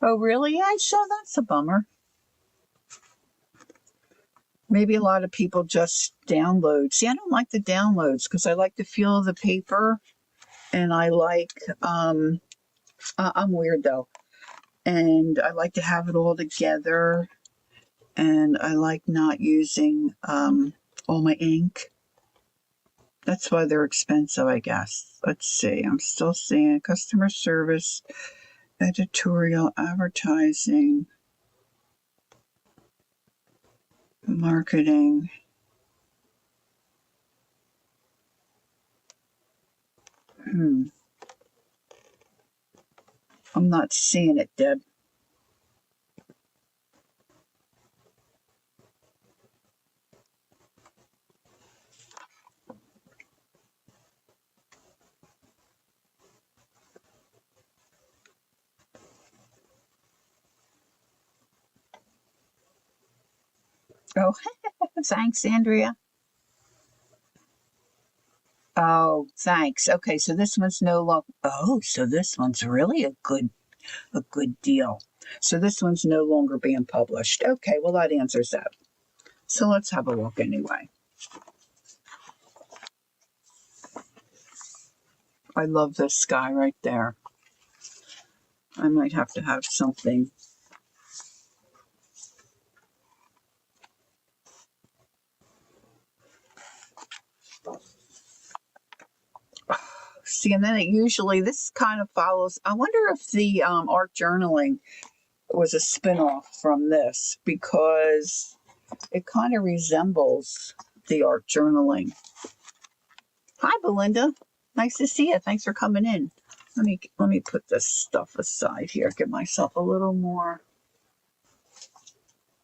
Oh, really? Yeah, so that's a bummer. Maybe a lot of people just download. See, I don't like the downloads because I like the feel of the paper, and I like, I'm weird though, and I like to have it all together, and I like not using all my ink. That's why they're expensive, I guess. Let's see. I'm still seeing customer service, editorial, advertising, marketing. I'm not seeing it, Deb. Oh, thanks, Andrea. Oh, thanks. Okay, so this one's no longer. Oh, so this one's really a good deal. So this one's no longer being published. Okay, well that answers that. So let's have a look anyway. I love this guy right there. I might have to have something. See, and then it usually, this kind of follows. I wonder if the art journaling was a spinoff from this because it kind of resembles the art journaling. Hi, Belinda. Nice to see you. Thanks for coming in. Let me put this stuff aside here. Give myself a little more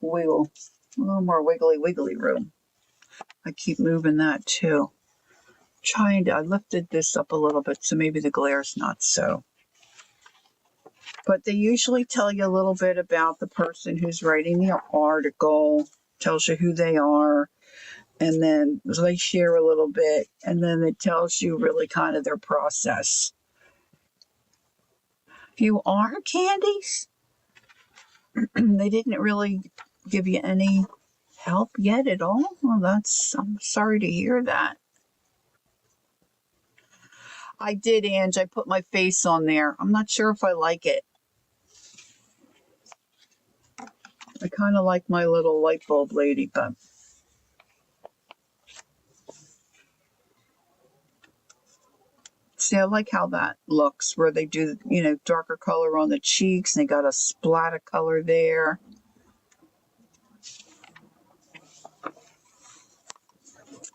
wiggle, a little more wiggly room. I keep moving that too. I lifted this up a little bit, so maybe the glare's not so. But they usually tell you a little bit about the person who's writing the article, tells you who they are, and then they share a little bit, and then it tells you really kind of their process. You are Candies? They didn't really give you any help yet at all? Well, I'm sorry to hear that. I did, Ange. I put my face on there. I'm not sure if I like it. I kind of like my little light bulb lady, but see, I like how that looks, where they do, darker color on the cheeks, and they got a splat of color there.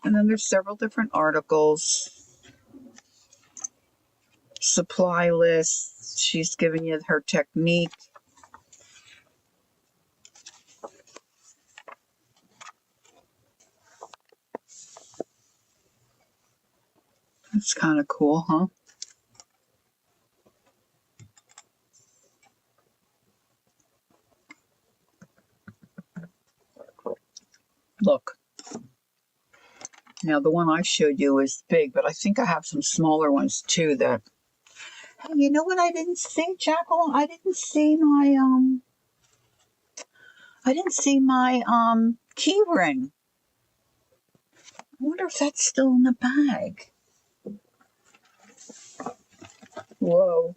And then there's several different articles, supply lists. She's giving you her technique. That's kind of cool, huh? Look. Now, the one I showed you is big, but I think I have some smaller ones too that... Hey, you know what I didn't see, Jacqueline? I didn't see my key ring. I wonder if that's still in the bag. Whoa.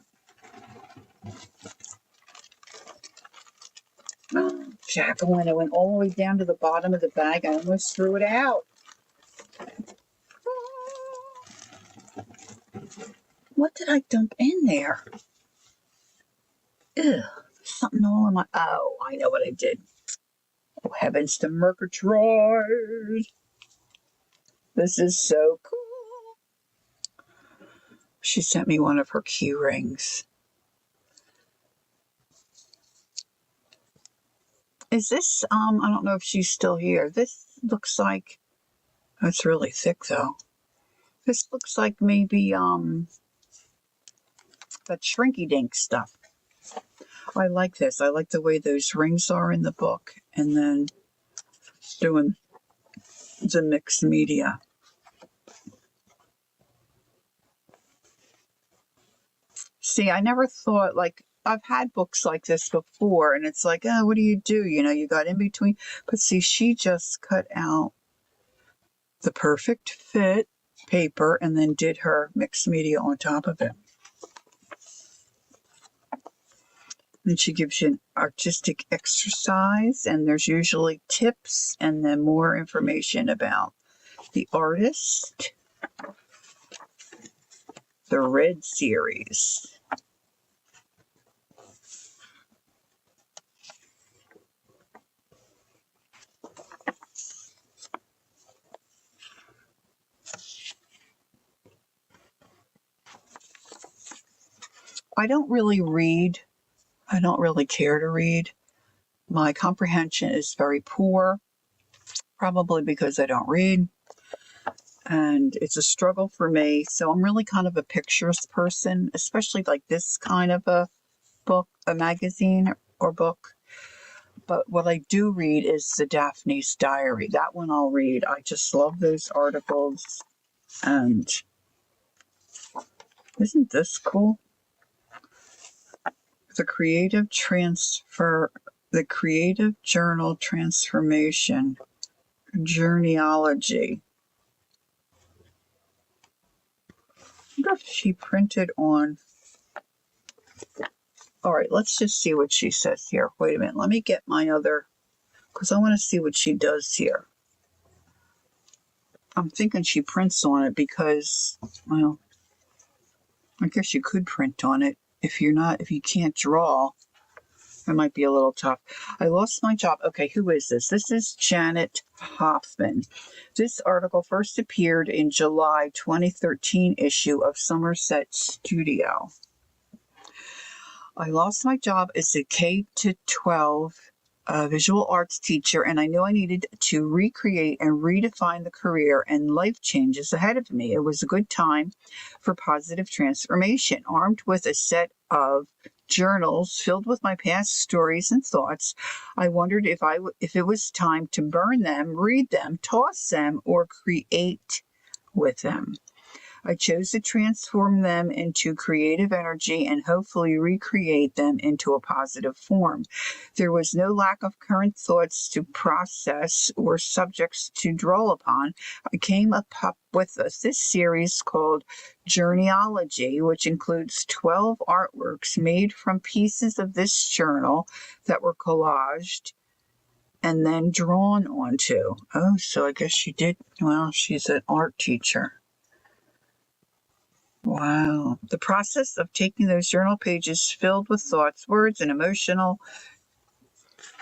Jacqueline, I went all the way down to the bottom of the bag. I almost threw it out. What did I dump in there? Ugh, something all in my... Oh, I know what I did. Oh, heavens to Murgatroyd. This is so cool. She sent me one of her key rings. Is this, I don't know if she's still here. This looks like, oh, it's really thick though. This looks like maybe, that shrinky dink stuff. I like this. I like the way those rings are in the book. And then doing the mixed media. See, I never thought, like, I've had books like this before, and it's like, oh, what do? You know, you got in between. But see, she just cut out the perfect fit paper and then did her mixed media on top of it. And she gives you an artistic exercise, and there's usually tips and then more information about the artist. The Red series. I don't really read. I don't really care to read. My comprehension is very poor, probably because I don't read. And it's a struggle for me. So I'm really kind of a pictures person, especially like this kind of a book, a magazine or book. But what I do read is the Daphne's Diary. That one I'll read. I just love those articles. And isn't this cool? The Creative Journal Transformation Journeyology. I wonder if she printed on... All right, let's just see what she says here. Wait a minute. Let me get my other... Because I want to see what she does here. I'm thinking she prints on it because, well, I guess you could print on it. If you can't draw, it might be a little tough. I lost my job. Okay, who is this? This is Janet Hoffman. This article first appeared in July 2013 issue of Somerset Studio. I lost my job as a K-12 visual arts teacher, and I knew I needed to recreate and redefine the career and life changes ahead of me. It was a good time for positive transformation. Armed with a set of journals filled with my past stories and thoughts, I wondered if it was time to burn them, read them, toss them, or create with them. I chose to transform them into creative energy and hopefully recreate them into a positive form. There was no lack of current thoughts to process or subjects to draw upon. I came up with this series called Journeyology, which includes 12 artworks made from pieces of this journal that were collaged and then drawn onto. Oh, so I guess she did. Well, she's an art teacher. Wow. The process of taking those journal pages filled with thoughts, words, and emotional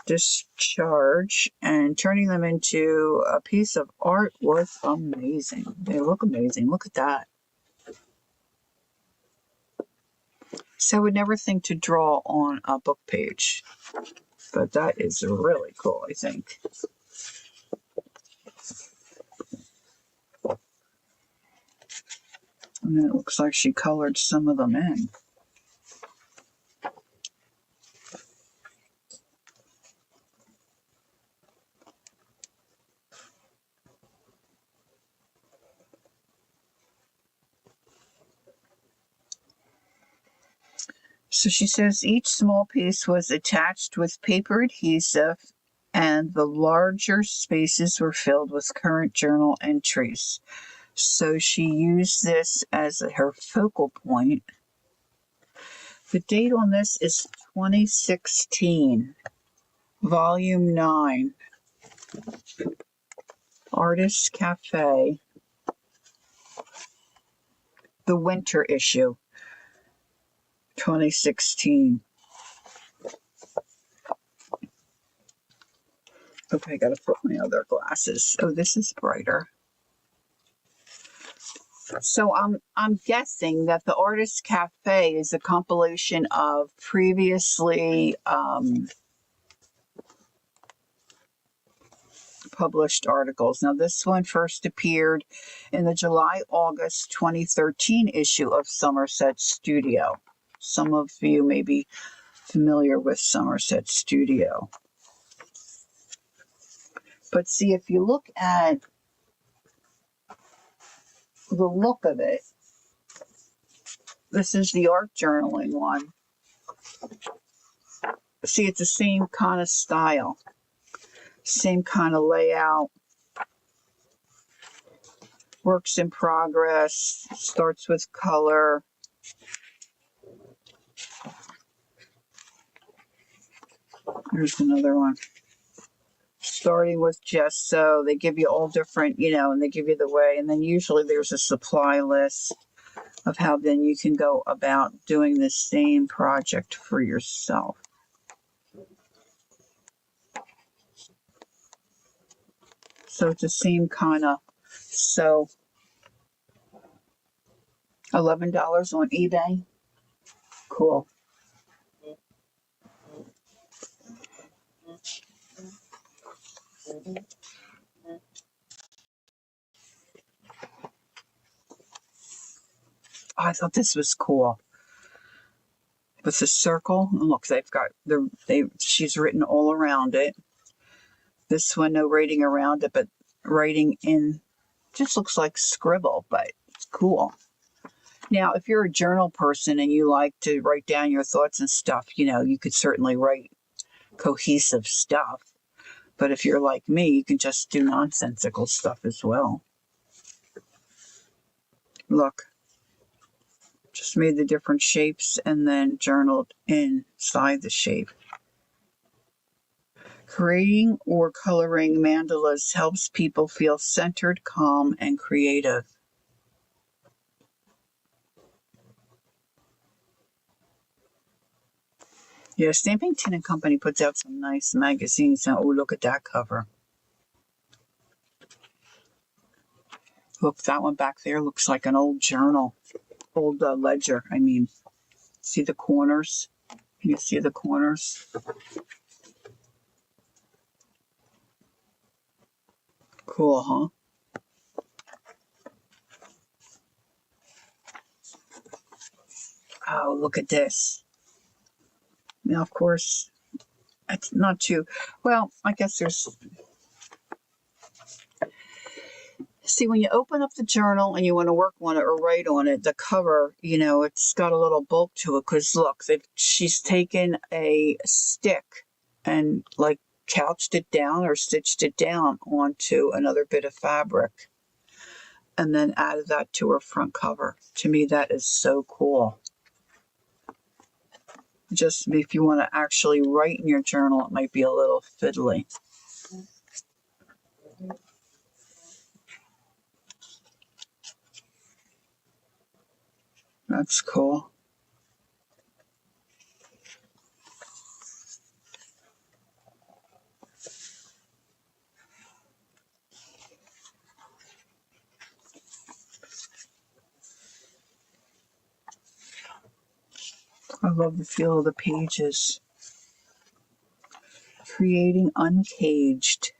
discharge and turning them into a piece of art was amazing. They look amazing. Look at that. So I would never think to draw on a book page, but that is really cool, I think. And it looks like she colored some of them in. So she says each small piece was attached with paper adhesive and the larger spaces were filled with current journal entries. So she used this as her focal point. The date on this is 2016, Volume 9, Artist Cafe, the winter issue, 2016. Okay, I gotta put my other glasses. Oh, this is brighter. So I'm guessing that the Artist Cafe is a compilation of previously published articles. Now, this one first appeared in the July-August 2013 issue of Somerset Studio. Some of you may be familiar with Somerset Studio. But see, if you look at the look of it, this is the art journaling one. See, it's the same kind of style, same kind of layout. Works in progress, starts with color. Here's another one. Starting with gesso, they give you all different, and they give you the way. And then usually there's a supply list of how then you can go about doing the same project for yourself. So it's the same kind of, so $11 on eBay. Cool. Oh, I thought this was cool. With the circle, and look, they've got she's written all around it. This one, no writing around it, but writing in, just looks like scribble, but it's cool. Now, if you're a journal person and you like to write down your thoughts and stuff, you could certainly write cohesive stuff. But if you're like me, you can just do nonsensical stuff as well. Look, just made the different shapes and then journaled inside the shape. Creating or coloring mandalas helps people feel centered, calm, and creative. Yeah, Stamping Tin and Company puts out some nice magazines. Now, oh, look at that cover. Look, that one back there looks like an old journal, old ledger. I mean, see the corners? Can you see the corners? Cool, huh? Oh, look at this. Now, of course, it's not too, well, I guess there's, see, when you open up the journal and you want to work on it or write on it, the cover, it's got a little bulk to it because look, she's taken a stick and like couched it down or stitched it down onto another bit of fabric and then added that to her front cover. To me, that is so cool. Just if you want to actually write in your journal, it might be a little fiddly. That's cool. I love the feel of the pages. Creating Uncaged.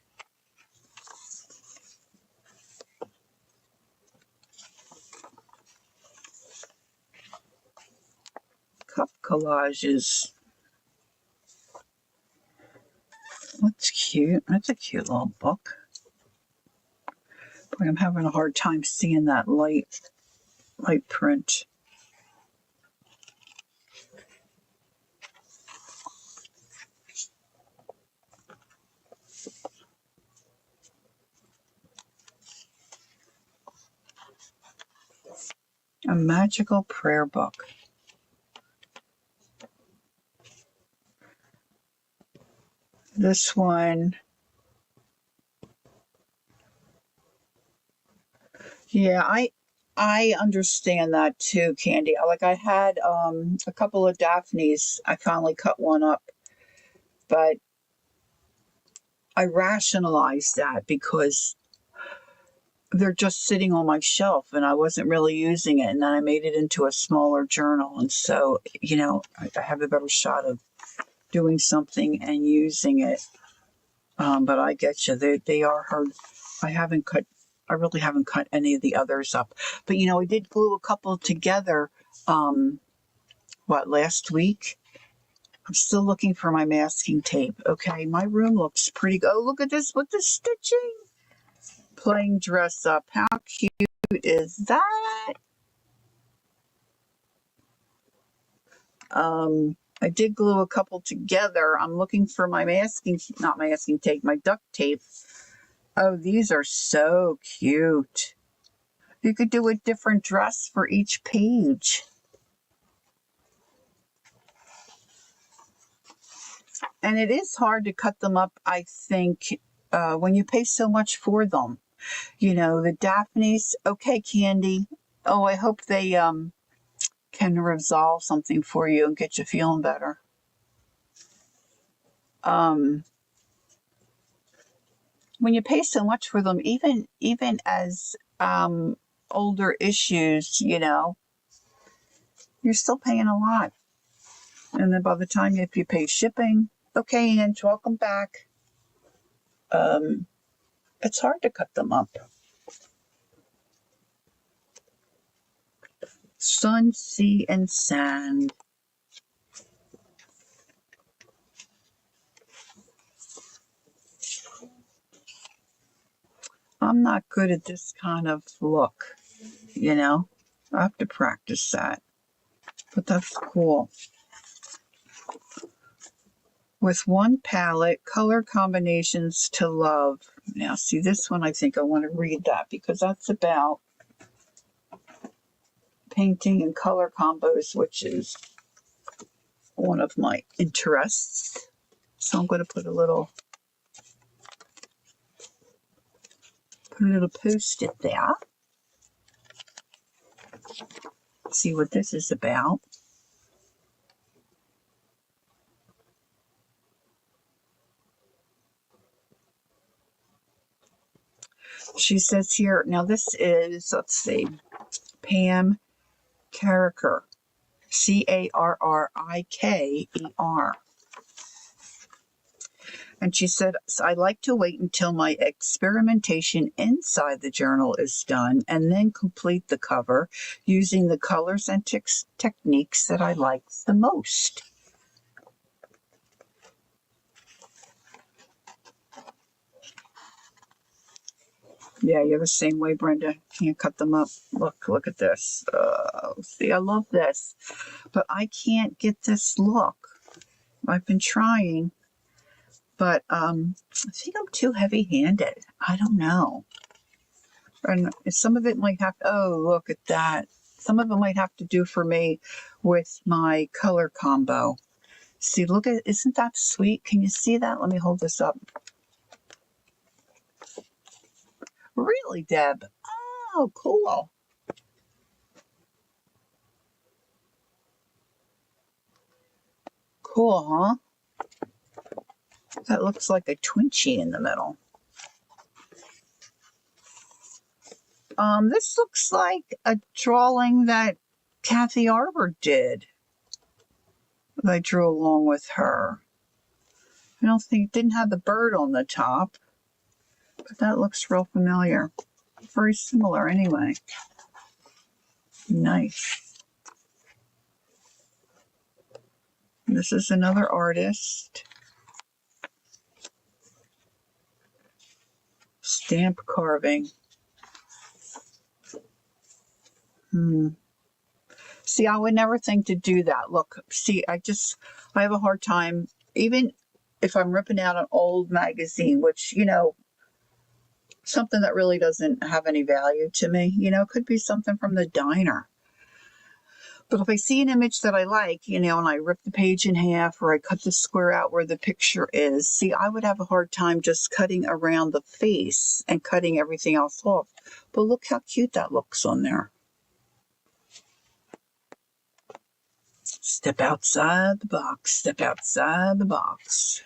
Cup collages. That's cute. That's a cute little book. Boy, I'm having a hard time seeing that light print. A magical prayer book. This one, yeah, I understand that too, Candy. Like I had a couple of Daphnes. I finally cut one up, but I rationalized that because they're just sitting on my shelf and I wasn't really using it. And then I made it into a smaller journal. And so, I have a better shot of doing something and using it. But I get you. They are hard. I really haven't cut any of the others up. But, I did glue a couple together, last week? I'm still looking for my masking tape. Okay, my room looks pretty good. Oh, look at this with the stitching. Playing dress up. How cute is that? I did glue a couple together. I'm looking for my not masking tape, my duct tape. Oh, these are so cute. You could do a different dress for each page. And it is hard to cut them up, I think, when you pay so much for them. The Daphnes, okay, Candy. Oh, I hope they can resolve something for you and get you feeling better. When you pay so much for them, even as older issues, you're still paying a lot. And then by the time if you pay shipping, okay, Ange, welcome back. It's hard to cut them up. Sun, sea, and sand. I'm not good at this kind of look, I have to practice that. But that's cool. With one palette, color combinations to love. Now, see this one, I think I want to read that because that's about painting and color combos, which is one of my interests. So I'm going to put a little post-it there. See what this is about. She says here, now this is, let's see, Pam Carriker, Carriker. And she said, I like to wait until my experimentation inside the journal is done and then complete the cover using the colors and techniques that I like the most. Yeah, you're the same way, Brenda. Can't cut them up. Look at this. See, I love this. But I can't get this look. I've been trying. But I think I'm too heavy-handed. I don't know. And some of it might have, look at that. Some of it might have to do for me with my color combo. See, look at, isn't that sweet? Can you see that? Let me hold this up. Really, Deb? Oh, cool. Cool, huh? That looks like a Twinchie in the middle. This looks like a drawing that Kathy Arbor did. That I drew along with her. I don't think it didn't have the bird on the top, but that looks real familiar. Very similar anyway. Nice. This is another artist. Stamp carving. See, I would never think to do that. Look, see, I have a hard time, even if I'm ripping out an old magazine, which, something that really doesn't have any value to me, it could be something from the diner. But if I see an image that I like, you know, and I rip the page in half or I cut the square out where the picture is, see, I would have a hard time just cutting around the face and cutting everything else off. But look how cute that looks on there. Step outside the box, step outside the box.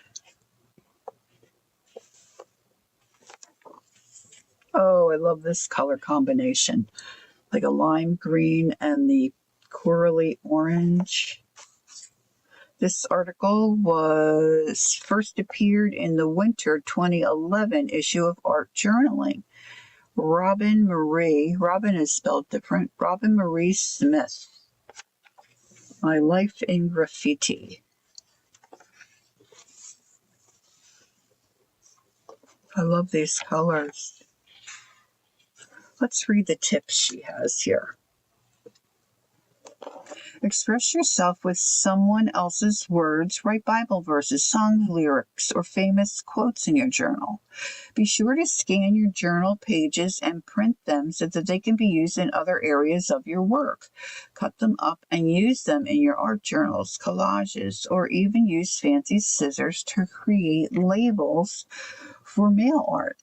Oh, I love this color combination. Like a lime green and the corally orange. This article was first appeared in the winter 2011 issue of Art Journaling. Robin is spelled different, Robin Marie Smith. My Life in Graffiti. I love these colors. Let's read the tips she has here. Express yourself with someone else's words. Write Bible verses, song lyrics, or famous quotes in your journal. Be sure to scan your journal pages and print them so that they can be used in other areas of your work. Cut them up and use them in your art journals, collages, or even use fancy scissors to create labels for mail art.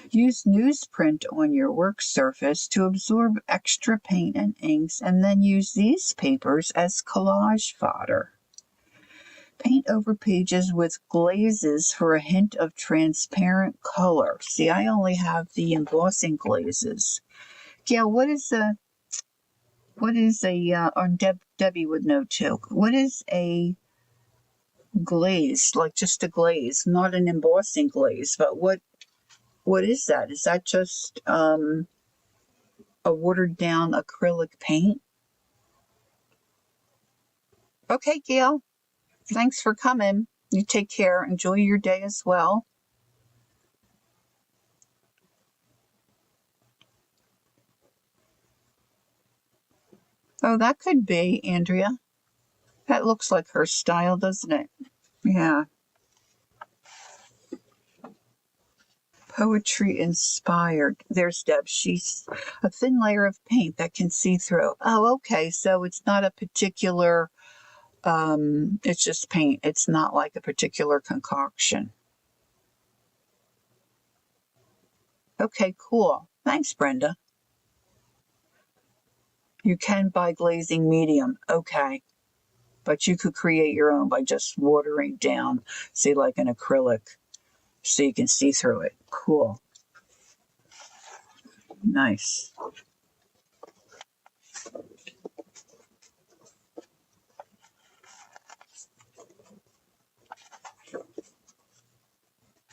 Use newsprint on your work surface to absorb extra paint and inks, and then use these papers as collage fodder. Paint over pages with glazes for a hint of transparent color. See, I only have the embossing glazes. Gail, what is a, or Debbie would know too, what is a glaze? Like just a glaze, not an embossing glaze, but what is that? Is that just a watered down acrylic paint? Okay, Gail. Thanks for coming. You take care. Enjoy your day as well. Oh, that could be, Andrea. That looks like her style, doesn't it? Yeah. Poetry inspired. There's Deb. She's a thin layer of paint that can see through. Oh, okay. So it's not a particular, it's just paint. It's not like a particular concoction. Okay, cool. Thanks, Brenda. You can buy glazing medium. Okay. But you could create your own by just watering down, say like an acrylic, so you can see through it. Cool. Nice.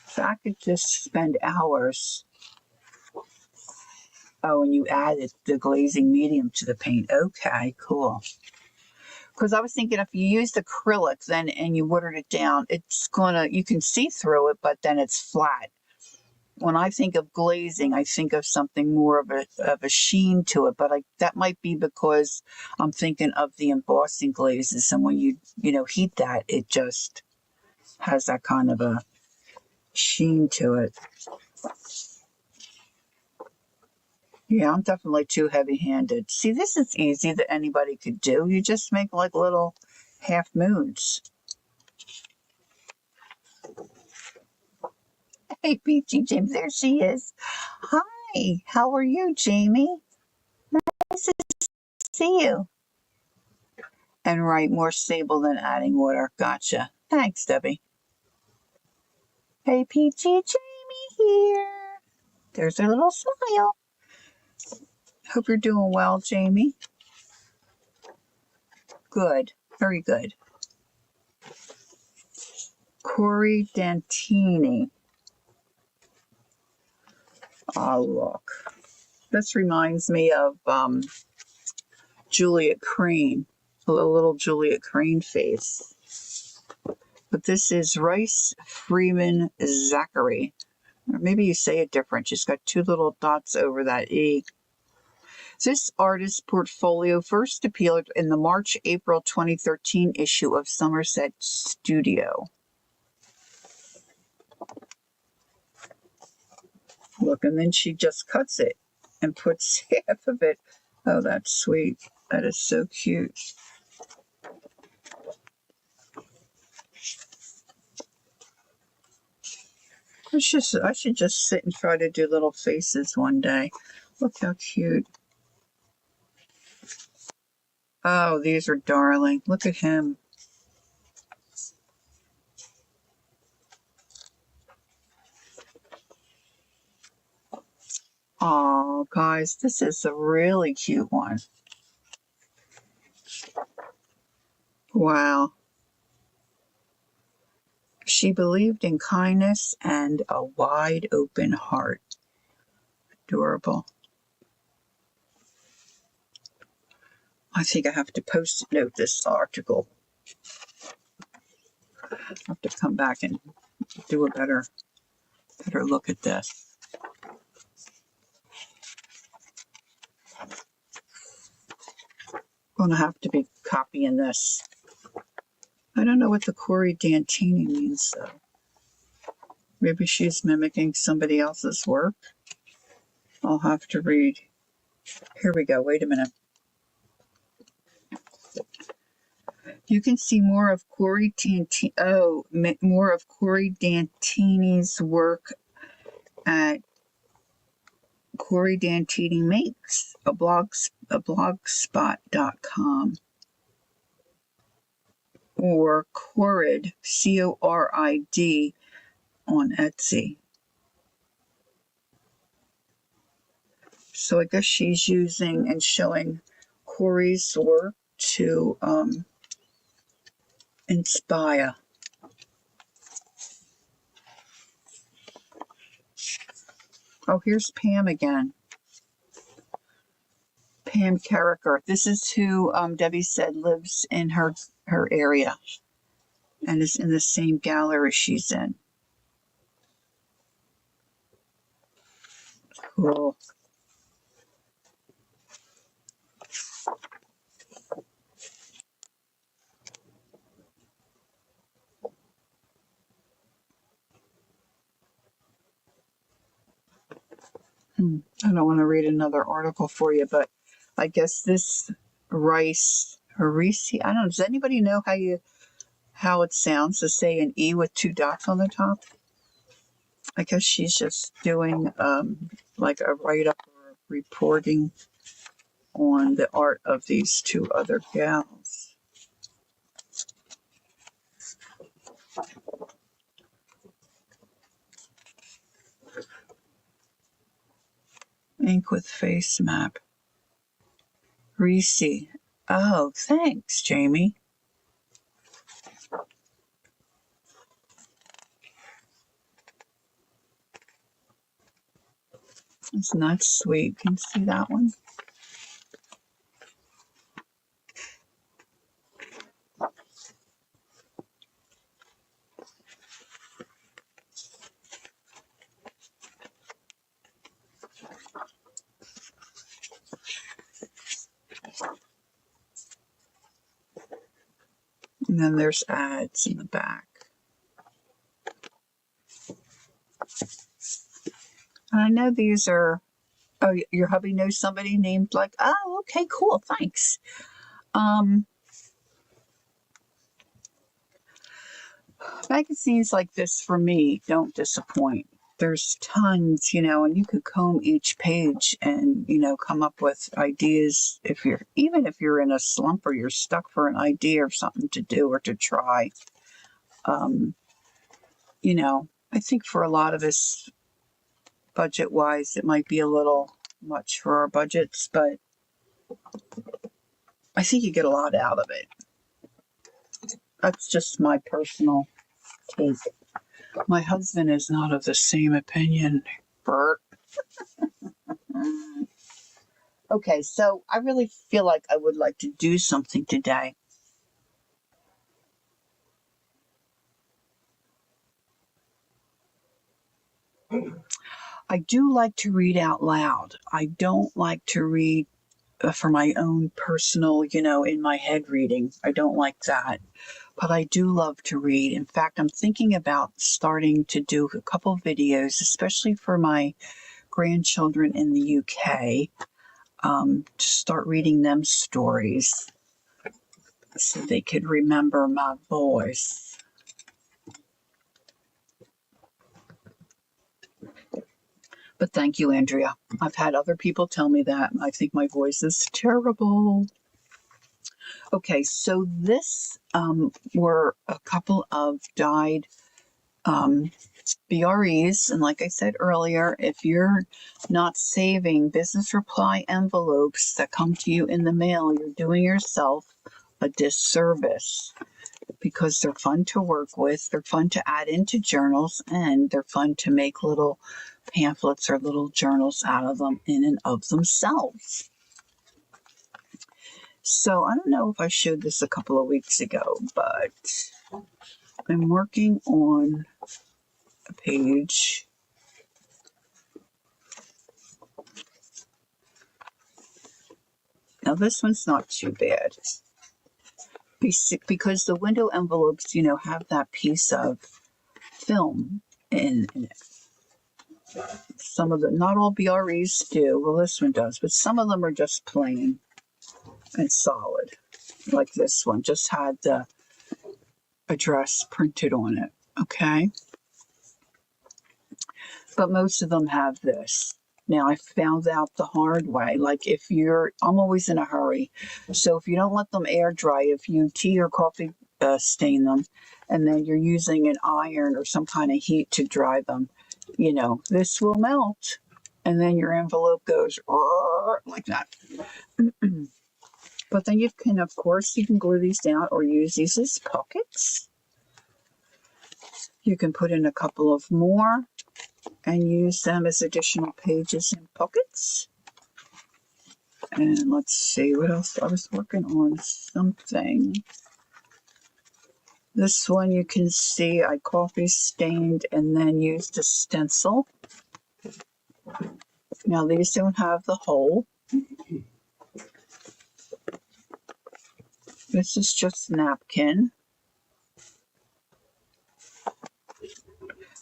So I could just spend hours. Oh, and you added the glazing medium to the paint. Okay, cool. Because I was thinking if you used acrylic then and you watered it down, you can see through it, but then it's flat. When I think of glazing, I think of something more of a sheen to it, but that might be because I'm thinking of the embossing glazes, and when you heat that, it just has that kind of a sheen to it. Yeah, I'm definitely too heavy-handed. See, this is easy that anybody could do. You just make like little half moons. Hey, Peachy James, there she is. Hi, how are you, Jamie? Nice to see you. And right, more stable than adding water. Gotcha. Thanks, Debbie. Hey, Peachy Jamie here. There's her little smile. Hope you're doing well, Jamie. Good. Very good. Corey Dantini. Oh, look. This reminds me of Juliet Crane. A little Juliet Crane face. But this is Rice Freeman Zachary. Or maybe you say it different. She's got two little dots over that E. This artist's portfolio first appeared in the March-April 2013 issue of Somerset Studio. Look, and then she just cuts it and puts half of it. Oh, that's sweet. That is so cute. I should just sit and try to do little faces one day. Look how cute. Oh, these are darling. Look at him. Oh, guys, this is a really cute one. Wow. She believed in kindness and a wide open heart. Adorable. I think I have to post-it note this article. I have to come back and do a better look at this. I'm going to have to be copying this. I don't know what the Corey Dantini means, though. Maybe she's mimicking somebody else's work. I'll have to read. Here we go. Wait a minute. You can see more of Corey Dantini's work at Corey Dantini Makes, a blogspot.com, or Corid, Corid, on Etsy. So I guess she's using and showing Corey's work to inspire. Oh, here's Pam again. Pam Carricker. This is who Debbie said lives in her area and is in the same gallery she's in. Cool. I don't want to read another article for you, but I guess this Rice, I don't know. Does anybody know how it sounds to say an E with two dots on the top? I guess she's just doing like a write-up or reporting on the art of these two other gals. Ink with face map. Reese. Oh, thanks, Jamie. Isn't that sweet? Can you see that one? And then there's ads in the back. And I know these are, oh, your hubby knows somebody named like, oh, okay, cool, thanks. Magazines like this for me don't disappoint. There's tons, and you could comb each page and, come up with ideas even if you're in a slump or you're stuck for an idea or something to do or to try. I think for a lot of us, budget-wise, it might be a little much for our budgets, but I think you get a lot out of it. That's just my personal take. My husband is not of the same opinion, Bert. Okay, so I really feel like I would like to do something today. I do like to read out loud. I don't like to read for my own personal, in my head reading. I don't like that. But I do love to read. In fact, I'm thinking about starting to do a couple videos, especially for my grandchildren in the UK, to start reading them stories so they could remember my voice. But thank you, Andrea. I've had other people tell me that. I think my voice is terrible. Okay, so this were a couple of dyed BREs. And like I said earlier, if you're not saving business reply envelopes that come to you in the mail, you're doing yourself a disservice, because they're fun to work with, they're fun to add into journals, and they're fun to make little pamphlets or little journals out of them in and of themselves. So I don't know if I showed this a couple of weeks ago, but I'm working on a page. Now this one's not too bad, because the window envelopes, have that piece of film in it. Some of them, not all BREs do. Well, this one does, but some of them are just plain and solid. Like this one, just had the address printed on it, okay? But most of them have this. Now, I found out the hard way. Like I'm always in a hurry. So if you don't let them air dry, if you tea or coffee stain them, and then you're using an iron or some kind of heat to dry them, this will melt. And then your envelope goes like that. But then you can glue these down or use these as pockets. You can put in a couple of more and use them as additional pages and pockets. And let's see what else. I was working on something. This one you can see I coffee stained and then used a stencil. Now these don't have the hole. This is just napkin.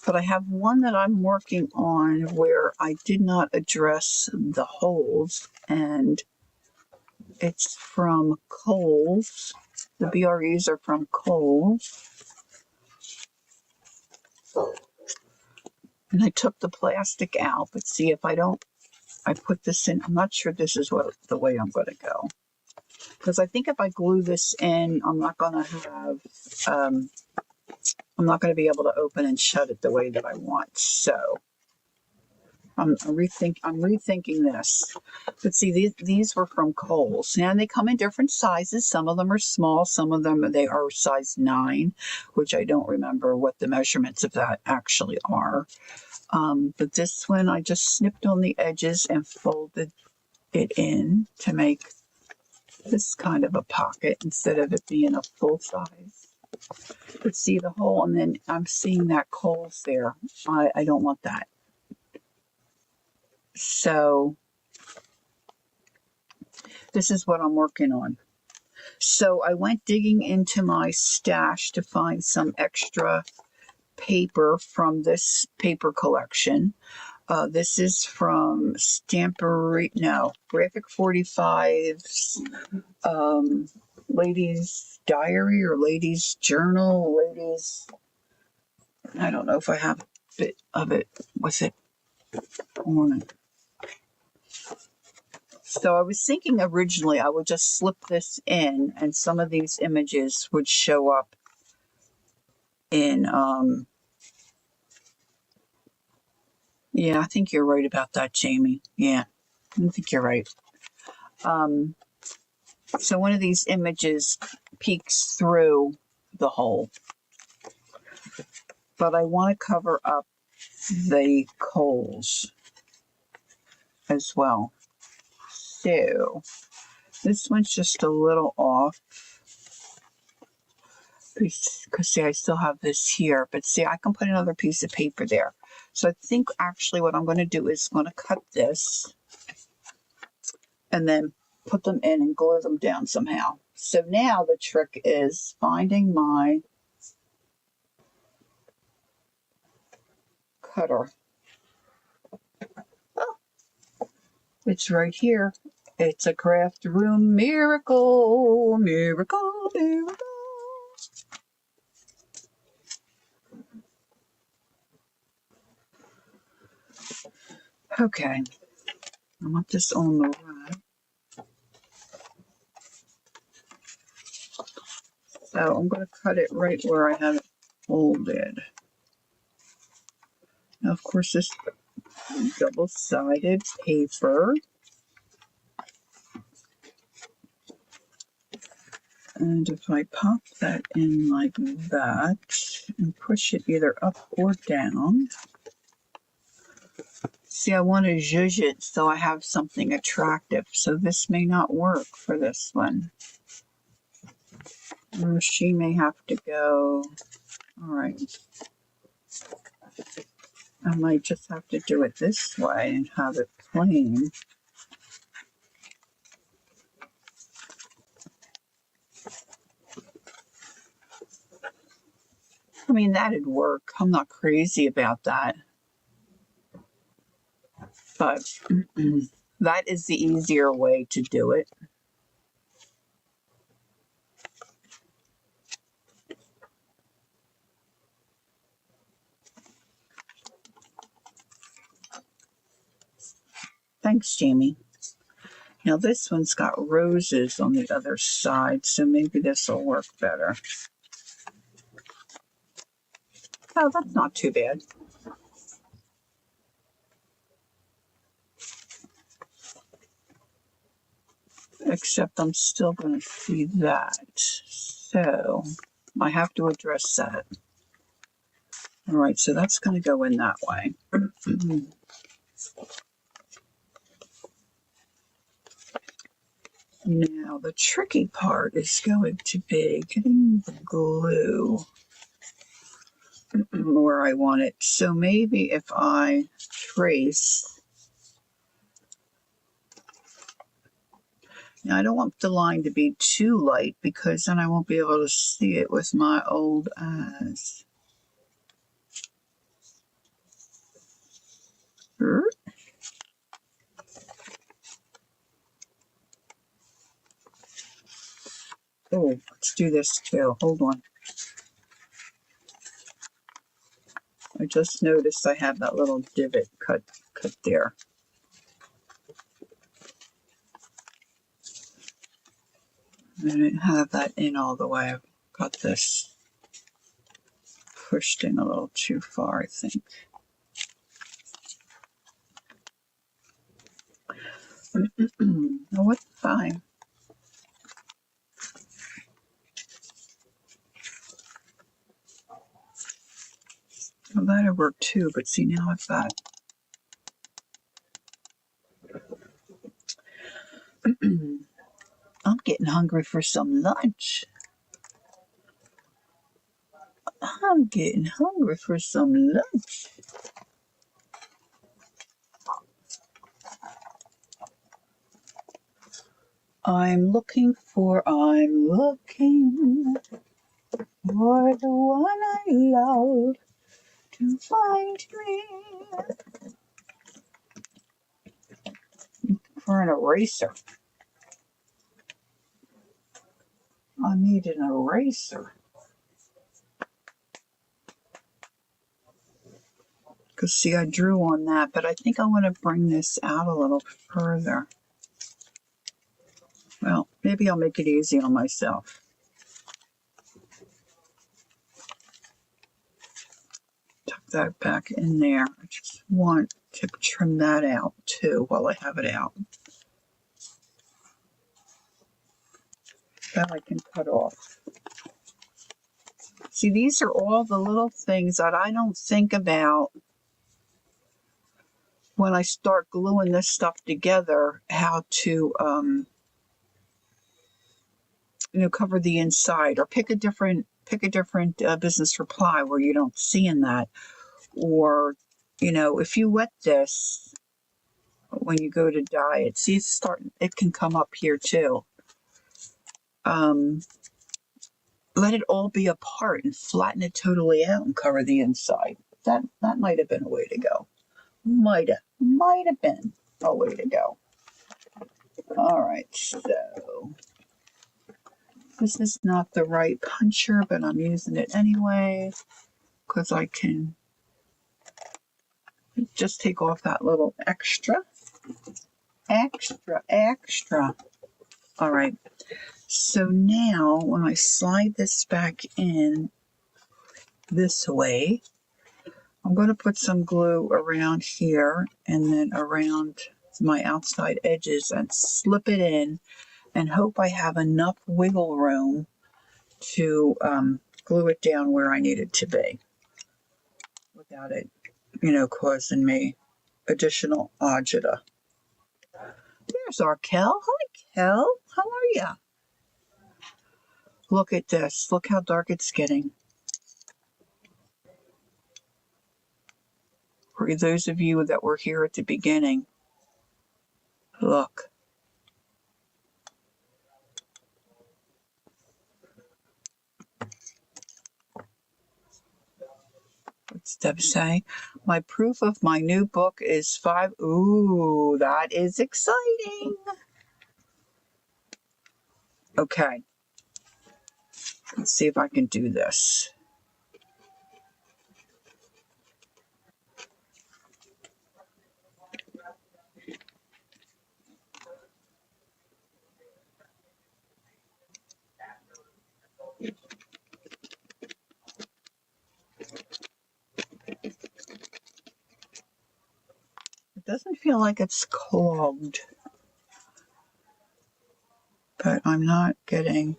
But I have one that I'm working on where I did not address the holes, and it's from Kohl's. The BREs are from Kohl's. And I took the plastic out, but see, if I put this in, I'm not sure this is the way I'm going to go. Because I think if I glue this in, I'm not going to be able to open and shut it the way that I want. So I'm rethinking this. But see, these were from Kohl's, and they come in different sizes. Some of them are small, some of them they are size 9, which I don't remember what the measurements of that actually are. But this one I just snipped on the edges and folded it in to make this kind of a pocket instead of it being a full size. But see the hole, and then I'm seeing that Kohl's there. I don't want that. So this is what I'm working on. So I went digging into my stash to find some extra paper from this paper collection. This is from Graphic 45's Ladies Diary or Ladies Journal, I don't know if I have a bit of it with it on it. So I was thinking originally I would just slip this in and some of these images would show up in, yeah, I think you're right about that, Jamie. Yeah, I think you're right. So one of these images peeks through the hole. But I want to cover up the Kohl's as well. So this one's just a little off. Because see, I still have this here, but see, I can put another piece of paper there. So I think actually what I'm going to do is going to cut this and then put them in and glue them down somehow. So now the trick is finding my cutter. Oh, it's right here. It's a craft room miracle, miracle, miracle. Okay, I want this on the rack. So I'm going to cut it right where I have it folded. Now, of course, this double-sided paper. And if I pop that in like that and push it either up or down. See, I want to zhuzh it so I have something attractive. So this may not work for this one. Or she may have to go. All right. I might just have to do it this way and have it plain. I mean, that'd work. I'm not crazy about that. But that is the easier way to do it. Thanks, Jamie. Now this one's got roses on the other side, so maybe this will work better. Oh, that's not too bad. Except I'm still going to see that. So I have to address that. All right, so that's going to go in that way. Now the tricky part is going to be getting the glue where I want it. So maybe if I trace, now I don't want the line to be too light because then I won't be able to see it with my old eyes. Oh, let's do this too. Hold on. I just noticed I have that little divot cut there. I didn't have that in all the way. I've got this pushed in a little too far, I think. Oh, it's fine. Well, that'll work too, but see, now I've got I'm getting hungry for some lunch. I'm getting hungry for some lunch. I'm looking for the one I love to find me. For an eraser. I need an eraser. Because see, I drew on that, but I think I want to bring this out a little further. Well, maybe I'll make it easy on myself. Tuck that back in there. I just want to trim that out too while I have it out. That I can cut off. See, these are all the little things that I don't think about when I start gluing this stuff together, how to, cover the inside, or pick a different business reply where you don't see in that. Or, if you wet this when you go to dye it, see, it can come up here too. Let it all be apart and flatten it totally out and cover the inside. That might have been a way to go. Might have been a way to go. All right, so this is not the right puncher, but I'm using it anyway because I can just take off that little extra. All right, so now when I slide this back in this way, I'm going to put some glue around here and then around my outside edges and slip it in and hope I have enough wiggle room to glue it down where I need it to be without it, causing me additional agita. There's our Kel. Hi, Kel. How are ya? Look at this. Look how dark it's getting. For those of you that were here at the beginning, look. What's Deb say? My proof of my new book is 5. Ooh, that is exciting. Okay. Let's see if I can do this. It doesn't feel like it's clogged, but I'm not getting...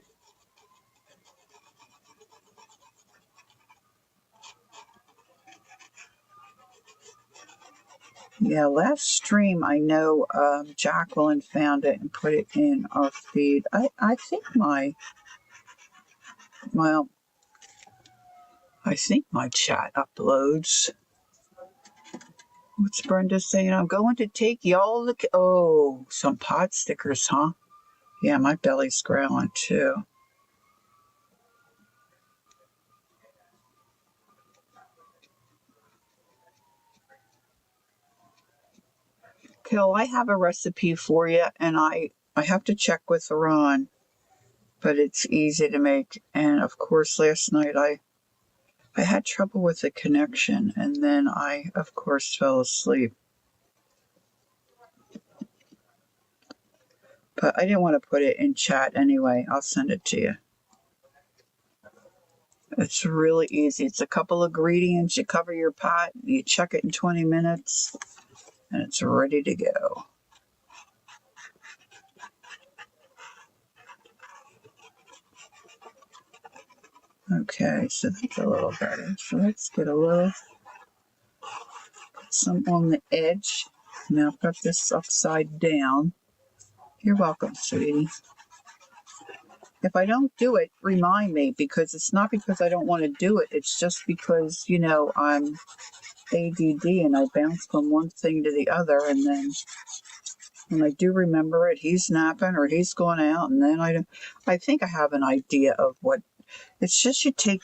Yeah, last stream I know Jacqueline found it and put it in our feed. I think my chat uploads. What's Brenda saying? I'm going to take y'all the... some pot stickers, huh? Yeah, my belly's growling too. Kel, I have a recipe for you, and I have to check with Ron, but it's easy to make. And of course, last night I had trouble with the connection, and then I, of course, fell asleep. But I didn't want to put it in chat anyway. I'll send it to you. It's really easy. It's a couple of ingredients. You cover your pot, you check it in 20 minutes, and it's ready to go. Okay, so that's a little better. So let's get a little, put some on the edge. Now put this upside down. You're welcome, sweetie. If I don't do it, remind me, because it's not because I don't want to do it. It's just because, I'm ADD and I bounce from one thing to the other, and then when I do remember it, he's napping or he's going out, and then I think I have an idea of what. It's just you take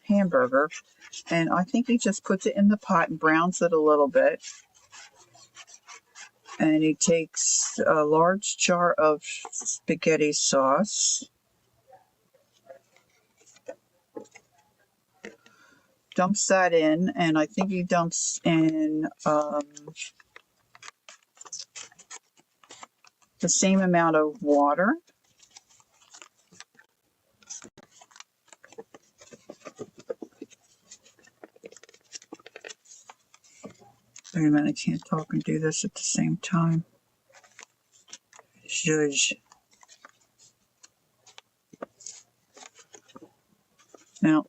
hamburger, and I think he just puts it in the pot and browns it a little bit. And he takes a large jar of spaghetti sauce, dumps that in, and I think he dumps in the same amount of water. Wait a minute, I can't talk and do this at the same time. Zhuzh. Now,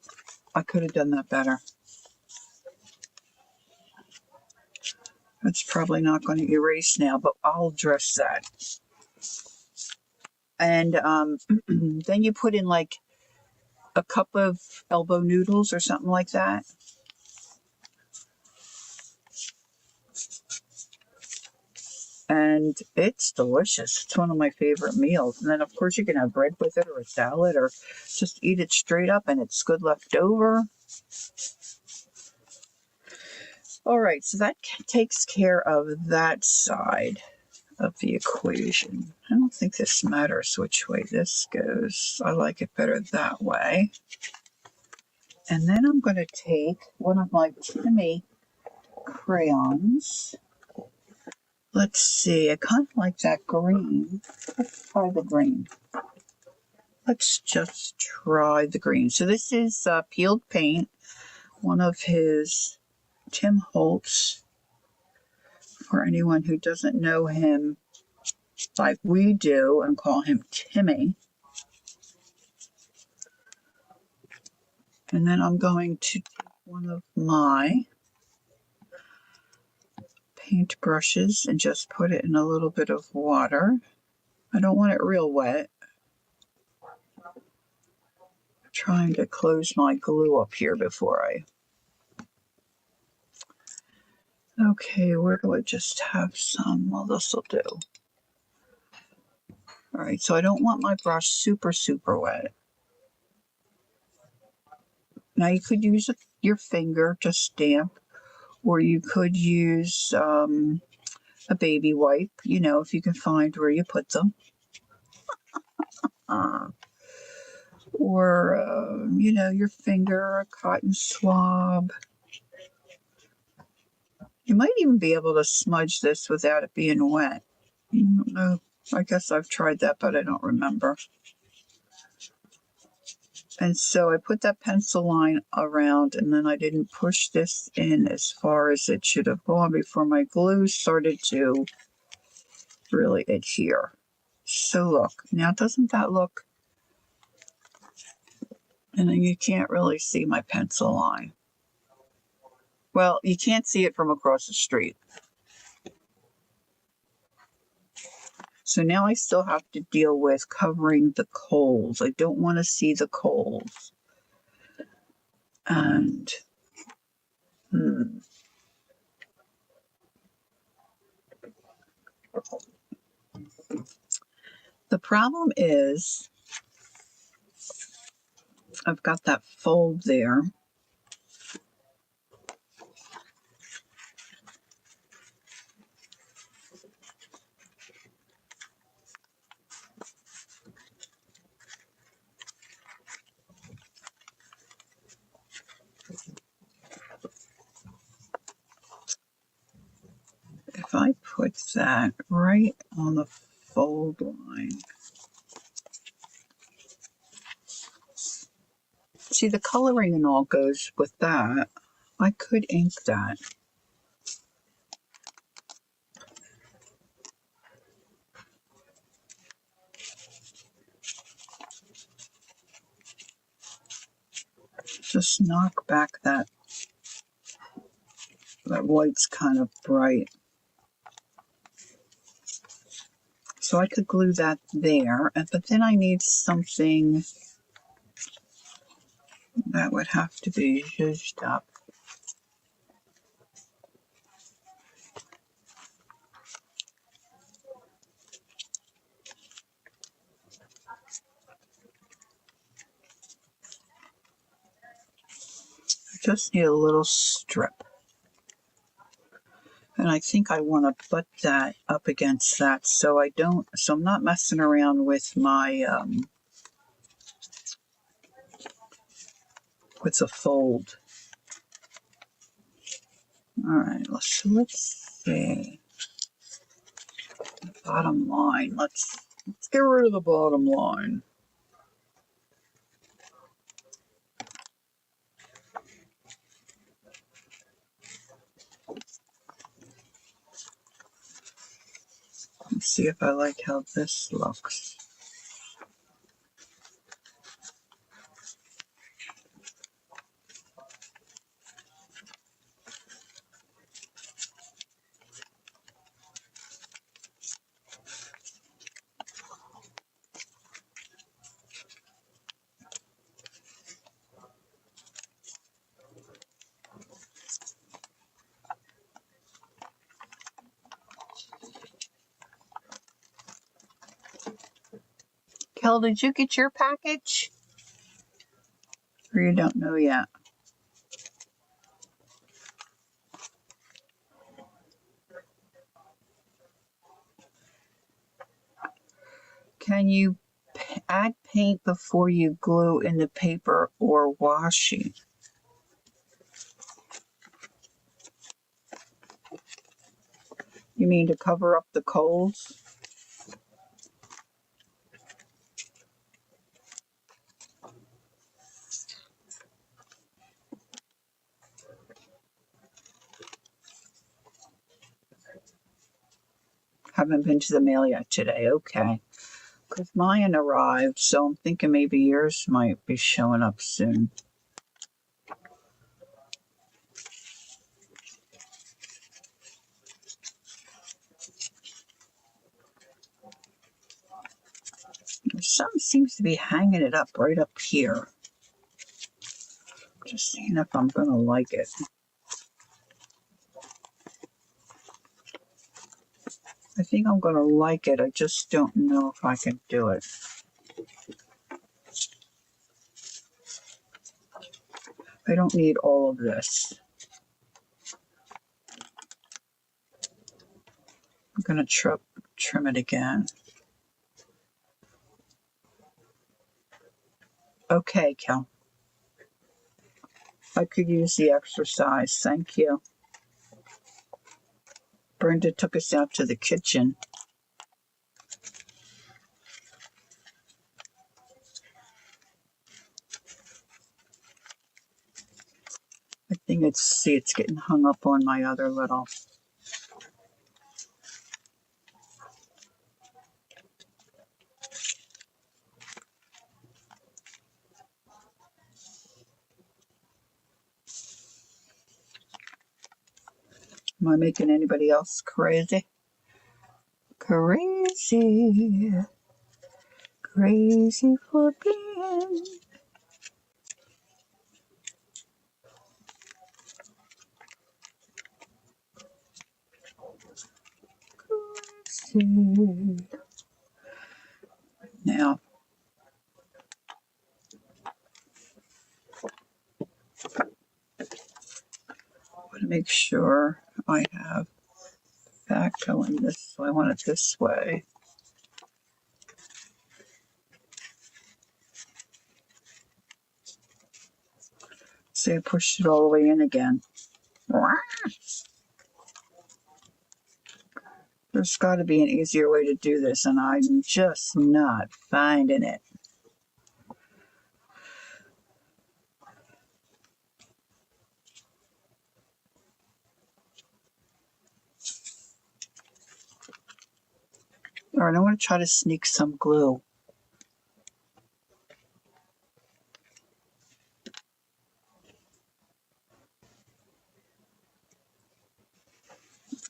I could have done that better. It's probably not going to erase now, but I'll address that. And then you put in like a cup of elbow noodles or something like that. And it's delicious. It's one of my favorite meals. And then, of course, you can have bread with it or a salad or just eat it straight up, and it's good left over. All right, so that takes care of that side. of the equation. I don't think this matters which way this goes. I like it better that way. And then I'm going to take one of my Timmy crayons. Let's see, I kind of like that green. Let's try the green. Let's just try the green. So this is peeled paint, one of his Tim Holtz. For anyone who doesn't know him like we do and call him Timmy. And then I'm going to take one of my paint brushes and just put it in a little bit of water. I don't want it real wet. I'm trying to close my glue up here before I... Okay, where do I just have some? Well, this will do. All right, so I don't want my brush super wet. Now you could use your finger to stamp, or you could use a baby wipe, you know, if you can find where you put them. Or, you know, your finger, a cotton swab. You might even be able to smudge this without it being wet. I don't know. I guess I've tried that, but I don't remember. And so I put that pencil line around, and then I didn't push this in as far as it should have gone before my glue started to really adhere. So look, now doesn't that look... And then you can't really see my pencil line. Well, you can't see it from across the street. So now I still have to deal with covering the coals. I don't want to see the coals. And the problem is I've got that fold there. If I put that right on the fold line. See, the coloring and all goes with that. I could ink that. Just knock back that white's kind of bright. So I could glue that there, but then I need something that would have to be zhuzhed up. I just need a little strip. And I think I want to butt that up against that so I'm not messing around with my, with the fold. All right, let's see. The bottom line, let's get rid of the bottom line. Let's see if I like how this looks. Kel, did you get your package? Or you don't know yet? Can you add paint before you glue in the paper or washi? You mean to cover up the coals? Haven't been to the mail yet today. Okay. Because mine arrived, so I'm thinking maybe yours might be showing up soon. Something seems to be hanging it up right up here. Just seeing if I'm going to like it. I think I'm going to like it. I just don't know if I can do it. I don't need all of this. I'm going to trim it again. Okay, Kel. I could use the exercise. Thank you. Brenda took us out to the kitchen. I think it's getting hung up on my other little. Am I making anybody else crazy? Crazy. Crazy for being. Crazy. Now, I want to make sure I have that going this way. I want it this way. See, I pushed it all the way in again. There's got to be an easier way to do this, and I'm just not finding it. All right, I'm going to try to sneak some glue.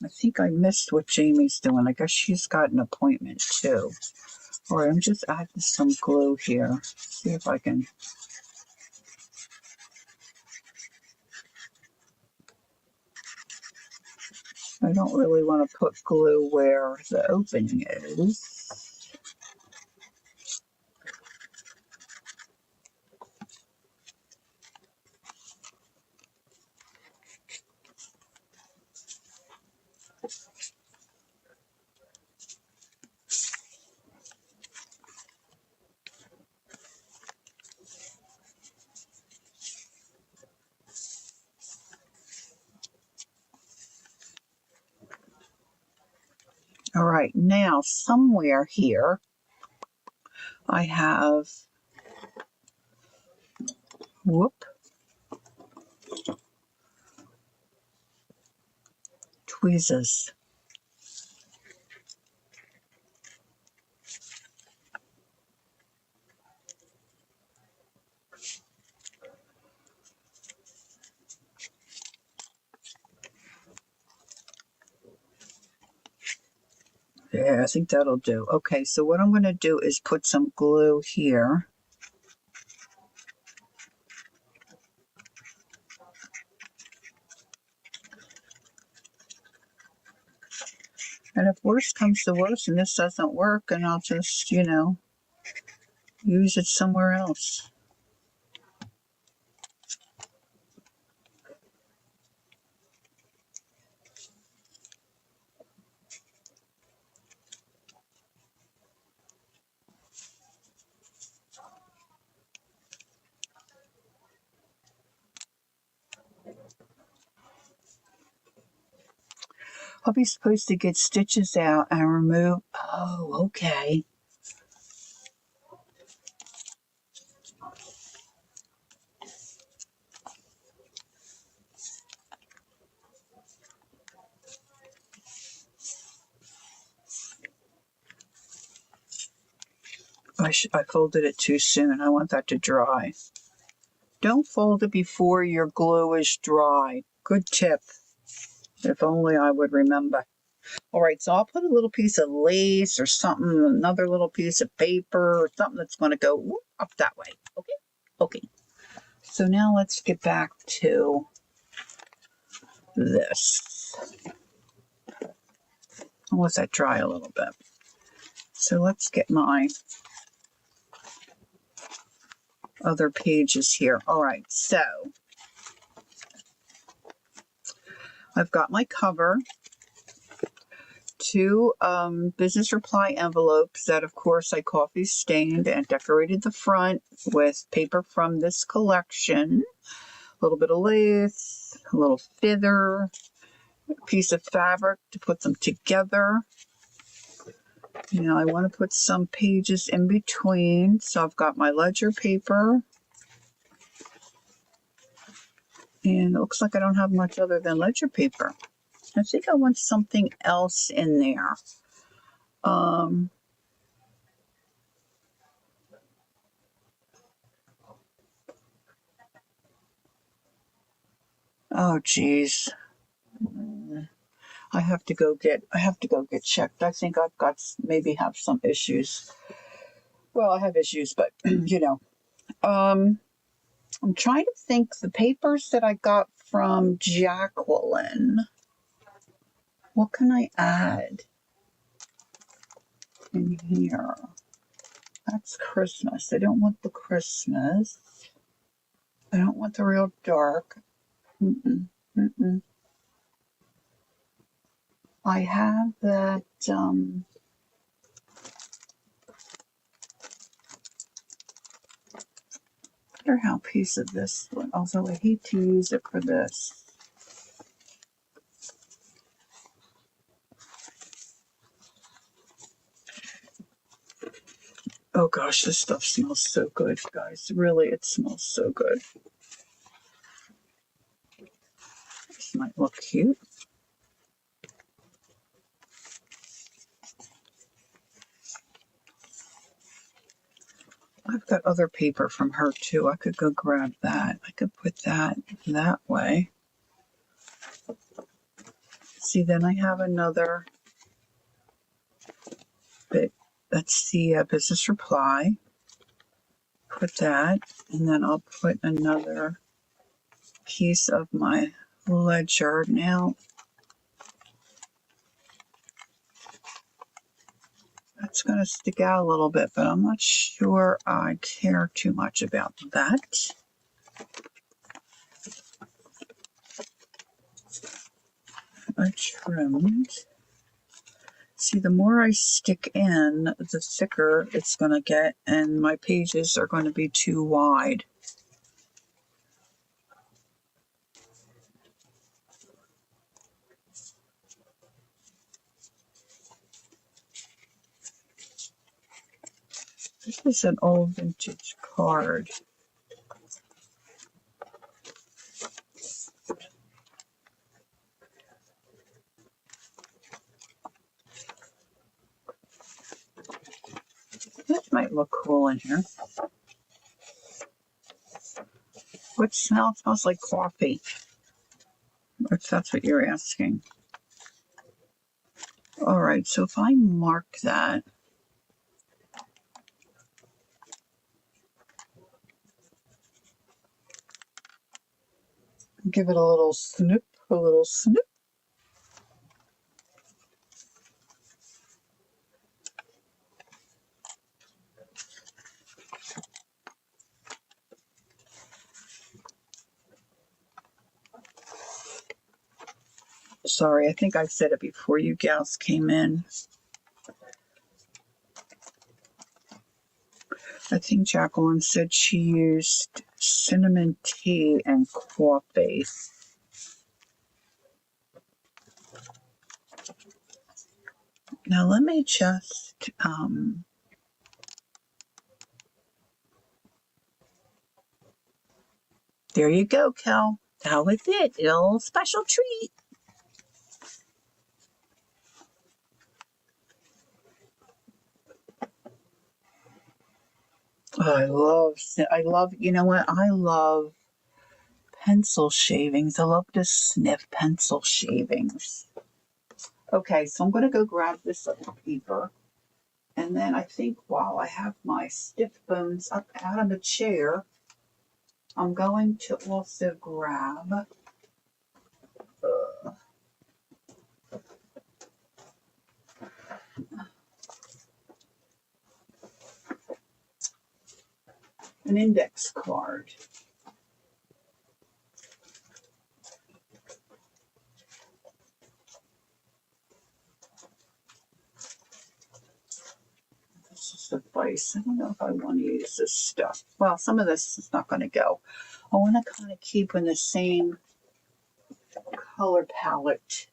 I think I missed what Jamie's doing. I guess she's got an appointment too. All right, I'm just adding some glue here. See if I can. I don't really want to put glue where the opening is. All right, now somewhere here I have, tweezers. Yeah, I think that'll do. Okay, so what I'm going to do is put some glue here. And if worse comes to worse and this doesn't work, and I'll just, use it somewhere else. Puppy's supposed to get stitches out and remove. Oh, okay. I folded it too soon. I want that to dry. Don't fold it before your glue is dry. Good tip. If only I would remember. All right, so I'll put a little piece of lace or something, another little piece of paper or something that's going to go up that way. Okay? Okay. So now let's get back to this. I'll let that dry a little bit. So let's get my other pages here. All right, so I've got my cover, two business reply envelopes that, of course, I coffee stained and decorated the front with paper from this collection. A little bit of lace, a little feather, a piece of fabric to put them together. Now I want to put some pages in between. So I've got my ledger paper. And it looks like I don't have much other than ledger paper. I think I want something else in there. Oh geez. I have to go get checked. I think I've got maybe have some issues. Well, I have issues, but you know. I'm trying to think the papers that I got from Jacqueline. What can I add in here? That's Christmas. I don't want the Christmas. I don't want the real dark. I have that, I wonder how a piece of this one, although I hate to use it for this. Oh gosh, this stuff smells so good, guys. Really, it smells so good. This might look cute. I've got other paper from her too. I could go grab that. I could put that way. See, then I have another bit. That's the business reply. Put that, and then I'll put another piece of my ledger. Now, that's going to stick out a little bit, but I'm not sure I care too much about that. I trimmed. See, the more I stick in, the thicker it's going to get, and my pages are going to be too wide. This is an old vintage card. This might look cool in here. What smell? It smells like coffee. If that's what you're asking. All right, so if I mark that, give it a little snip, Sorry, I think I said it before you gals came in. I think Jacqueline said she used cinnamon tea and coffee. Now let me just, there you go, Kel. That was it. A little special treat. Oh, I love, you know what? I love pencil shavings. I love to sniff pencil shavings. Okay, so I'm going to go grab this other paper. And then I think while I have my stiff bones up out of the chair, I'm going to also grab an index card. This is suffice. I don't know if I want to use this stuff. Well, some of this is not going to go. I want to kind of keep in the same color palette.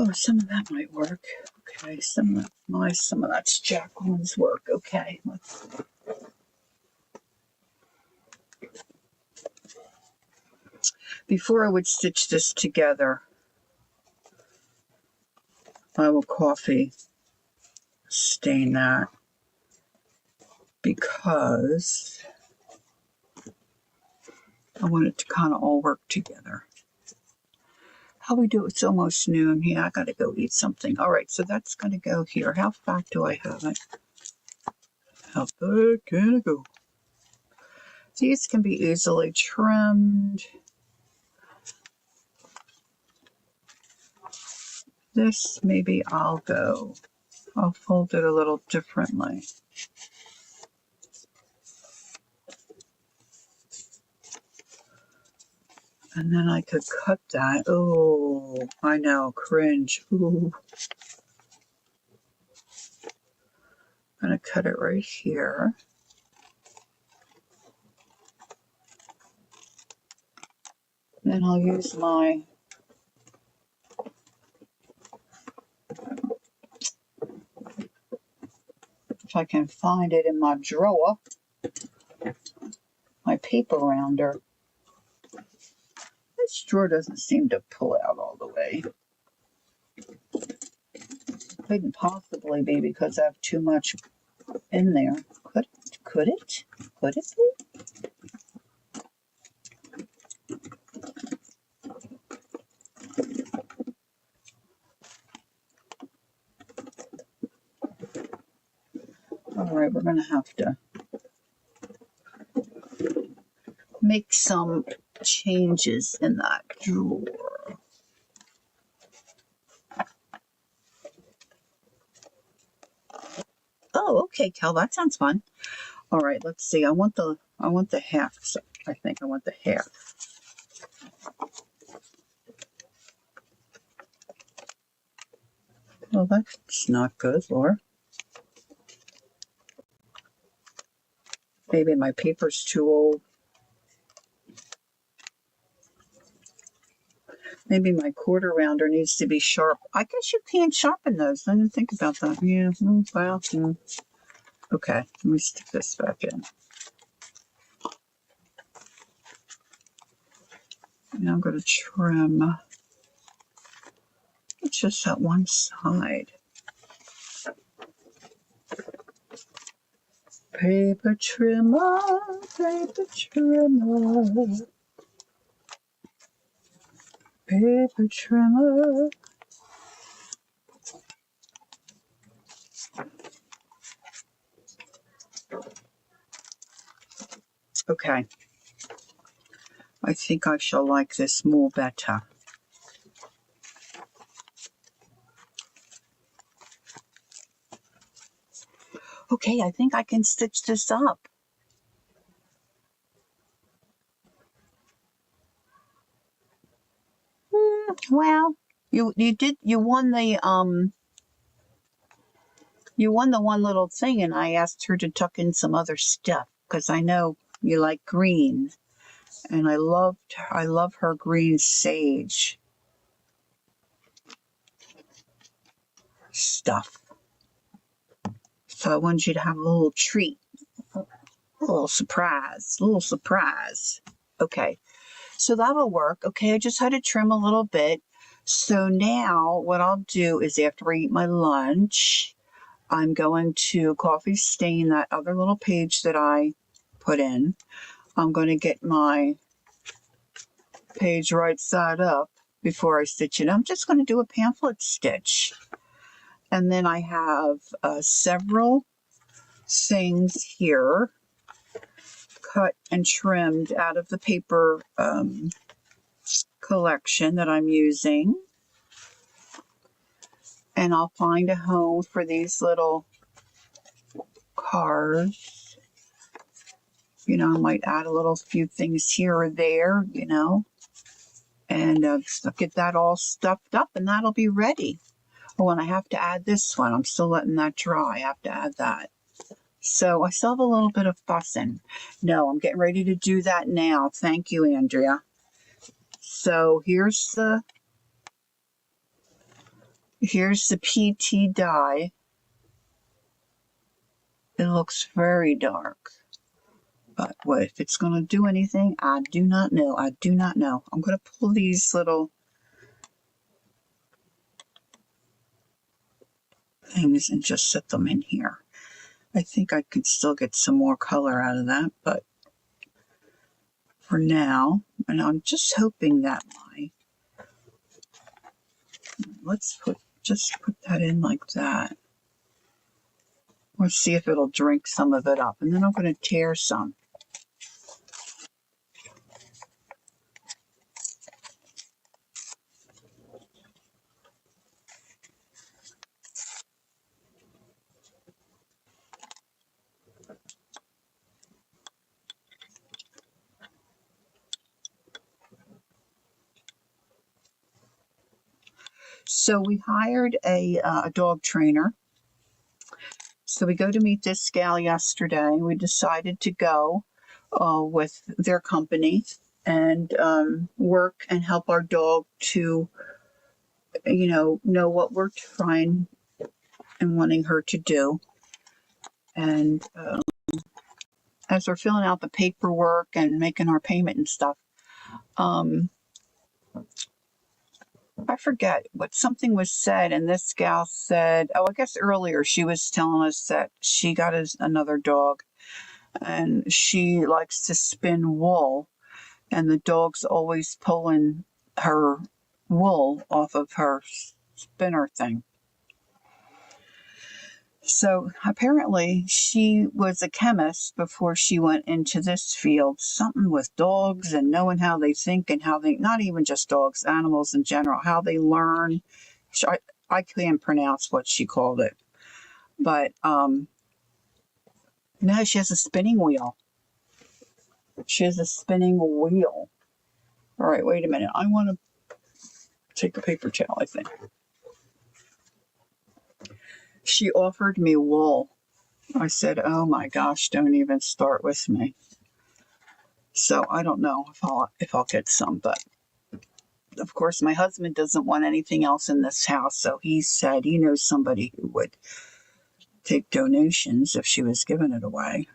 Oh, some of that might work. Okay, some of that's nice, some of that's Jacqueline's work. Okay, let's see. Before I would stitch this together, I will coffee stain that because I want it to kind of all work together. How we do it? It's almost noon. Yeah, I got to go eat something. All right, so that's going to go here. How fat do I have it? How far can it go? These can be easily trimmed. This, maybe I'll fold it a little differently. And then I could cut that. Oh, I know, cringe. Ooh. I'm going to cut it right here. Then I'll use my if I can find it in my drawer, my paper rounder. This drawer doesn't seem to pull out all the way. Couldn't possibly be because I have too much in there. Could it? Could it be? All right, we're going to have to make some changes in that drawer. Oh, okay, Cal, that sounds fun. All right, let's see. I want the half. So I think I want the half. Well, that's not good, Laura. Maybe my paper's too old. Maybe my quarter rounder needs to be sharp. I guess you can't sharpen those. I didn't think about that. Yeah, well, okay, let me stick this back in. And I'm going to trim just that one side. Paper trimmer, paper trimmer, paper trimmer. Okay, I think I shall like this more better. Okay, I think I can stitch this up. Well, you won the one little thing, and I asked her to tuck in some other stuff because I know you like green, and I love her green sage stuff. So I wanted you to have a little treat, a little surprise. Okay, so that'll work. Okay, I just had to trim a little bit. So now what I'll do is after I eat my lunch, I'm going to coffee stain that other little page that I put in. I'm going to get my page right side up before I stitch it. I'm just going to do a pamphlet stitch. And then I have several things here cut and trimmed out of the paper collection that I'm using. And I'll find a home for these little cards. You know, I might add a little few things here or there, you know, and get that all stuffed up, and that'll be ready. Oh, and I have to add this one. I'm still letting that dry. I have to add that. So I still have a little bit of fussing. No, I'm getting ready to do that now. Thank you, Andrea. So here's the PT die. It looks very dark. But what if it's going to do anything? I do not know. I do not know. I'm going to pull these little things and just set them in here. I think I could still get some more color out of that, but for now, and I'm just hoping that let's just put that in like that. Let's see if it'll drink some of it up, and then I'm going to tear some. So we hired a dog trainer. So we go to meet this gal yesterday. We decided to go with their company and work and help our dog to, know what we're trying and wanting her to do. And as we're filling out the paperwork and making our payment and stuff, I forget what something was said, and this gal said, I guess earlier she was telling us that she got another dog, and she likes to spin wool, and the dog's always pulling her wool off of her spinner thing. So apparently she was a chemist before she went into this field, something with dogs and knowing how they think and how they, not even just dogs, animals in general, how they learn. I can't pronounce what she called it, but no, she has a spinning wheel. She has a spinning wheel. All right, wait a minute. I want to take a paper towel, I think. She offered me wool. I said, oh my gosh, don't even start with me. So I don't know if I'll get some, but of course my husband doesn't want anything else in this house, so he said he knows somebody who would take donations if she was giving it away.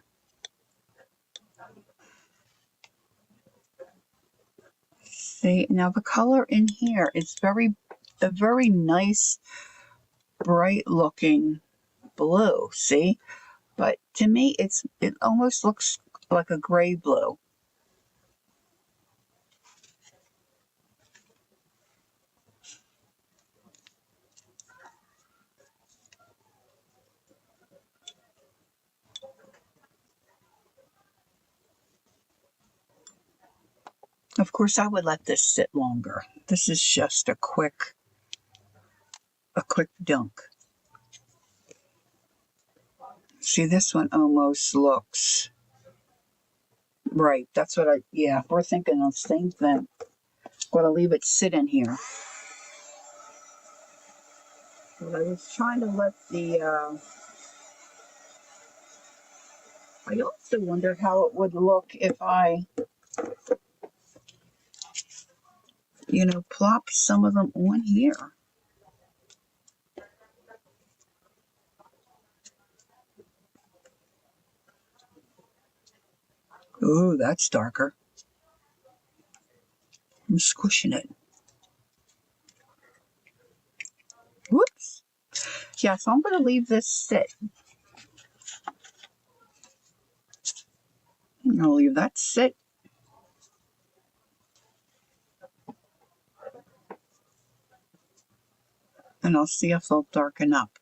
See, now the color in here is a very nice, bright looking blue, see? But to me, it almost looks like a gray blue. Of course, I would let this sit longer. This is just a quick dunk. See, this one almost looks right. That's what we're thinking of the same thing. going to leave it sit in here. But I was trying to let the, I also wondered how it would look if I, plop some of them on here. Ooh, that's darker. I'm squishing it. Whoops. Yeah, so I'm going to leave this sit. I'm going to leave that sit. And I'll see if they'll darken up.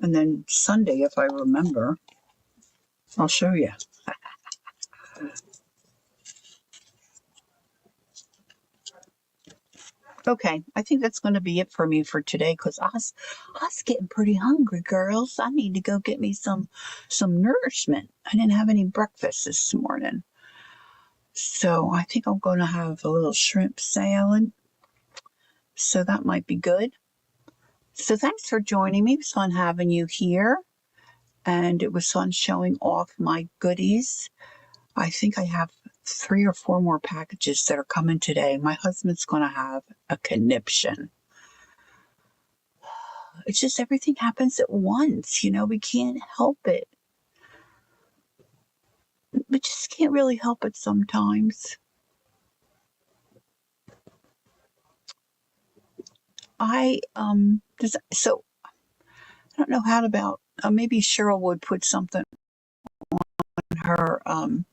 And then Sunday, if I remember, I'll show you. Okay, I think that's going to be it for me for today because I was getting pretty hungry, girls. I need to go get me some nourishment. I didn't have any breakfast this morning. So I think I'm going to have a little shrimp salad. So that might be good. So thanks for joining me. It was fun having you here. And it was fun showing off my goodies. I think I have 3 or 4 more packages that are coming today. My husband's going to have a conniption. It's just everything happens at once. We can't help it. We just can't really help it sometimes. I don't know how about maybe Cheryl would put something on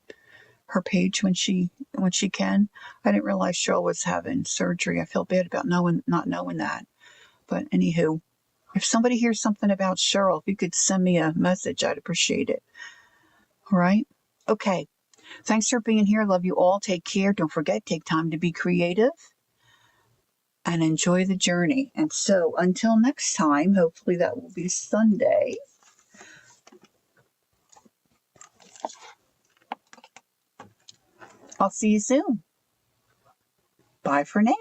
her page when she can. I didn't realize Cheryl was having surgery. I feel bad about not knowing that. But anywho, if somebody hears something about Cheryl, if you could send me a message, I'd appreciate it. All right? Okay. Thanks for being here. Love you all. Take care. Don't forget, take time to be creative and enjoy the journey. And so until next time, hopefully that will be Sunday. I'll see you soon. Bye for now.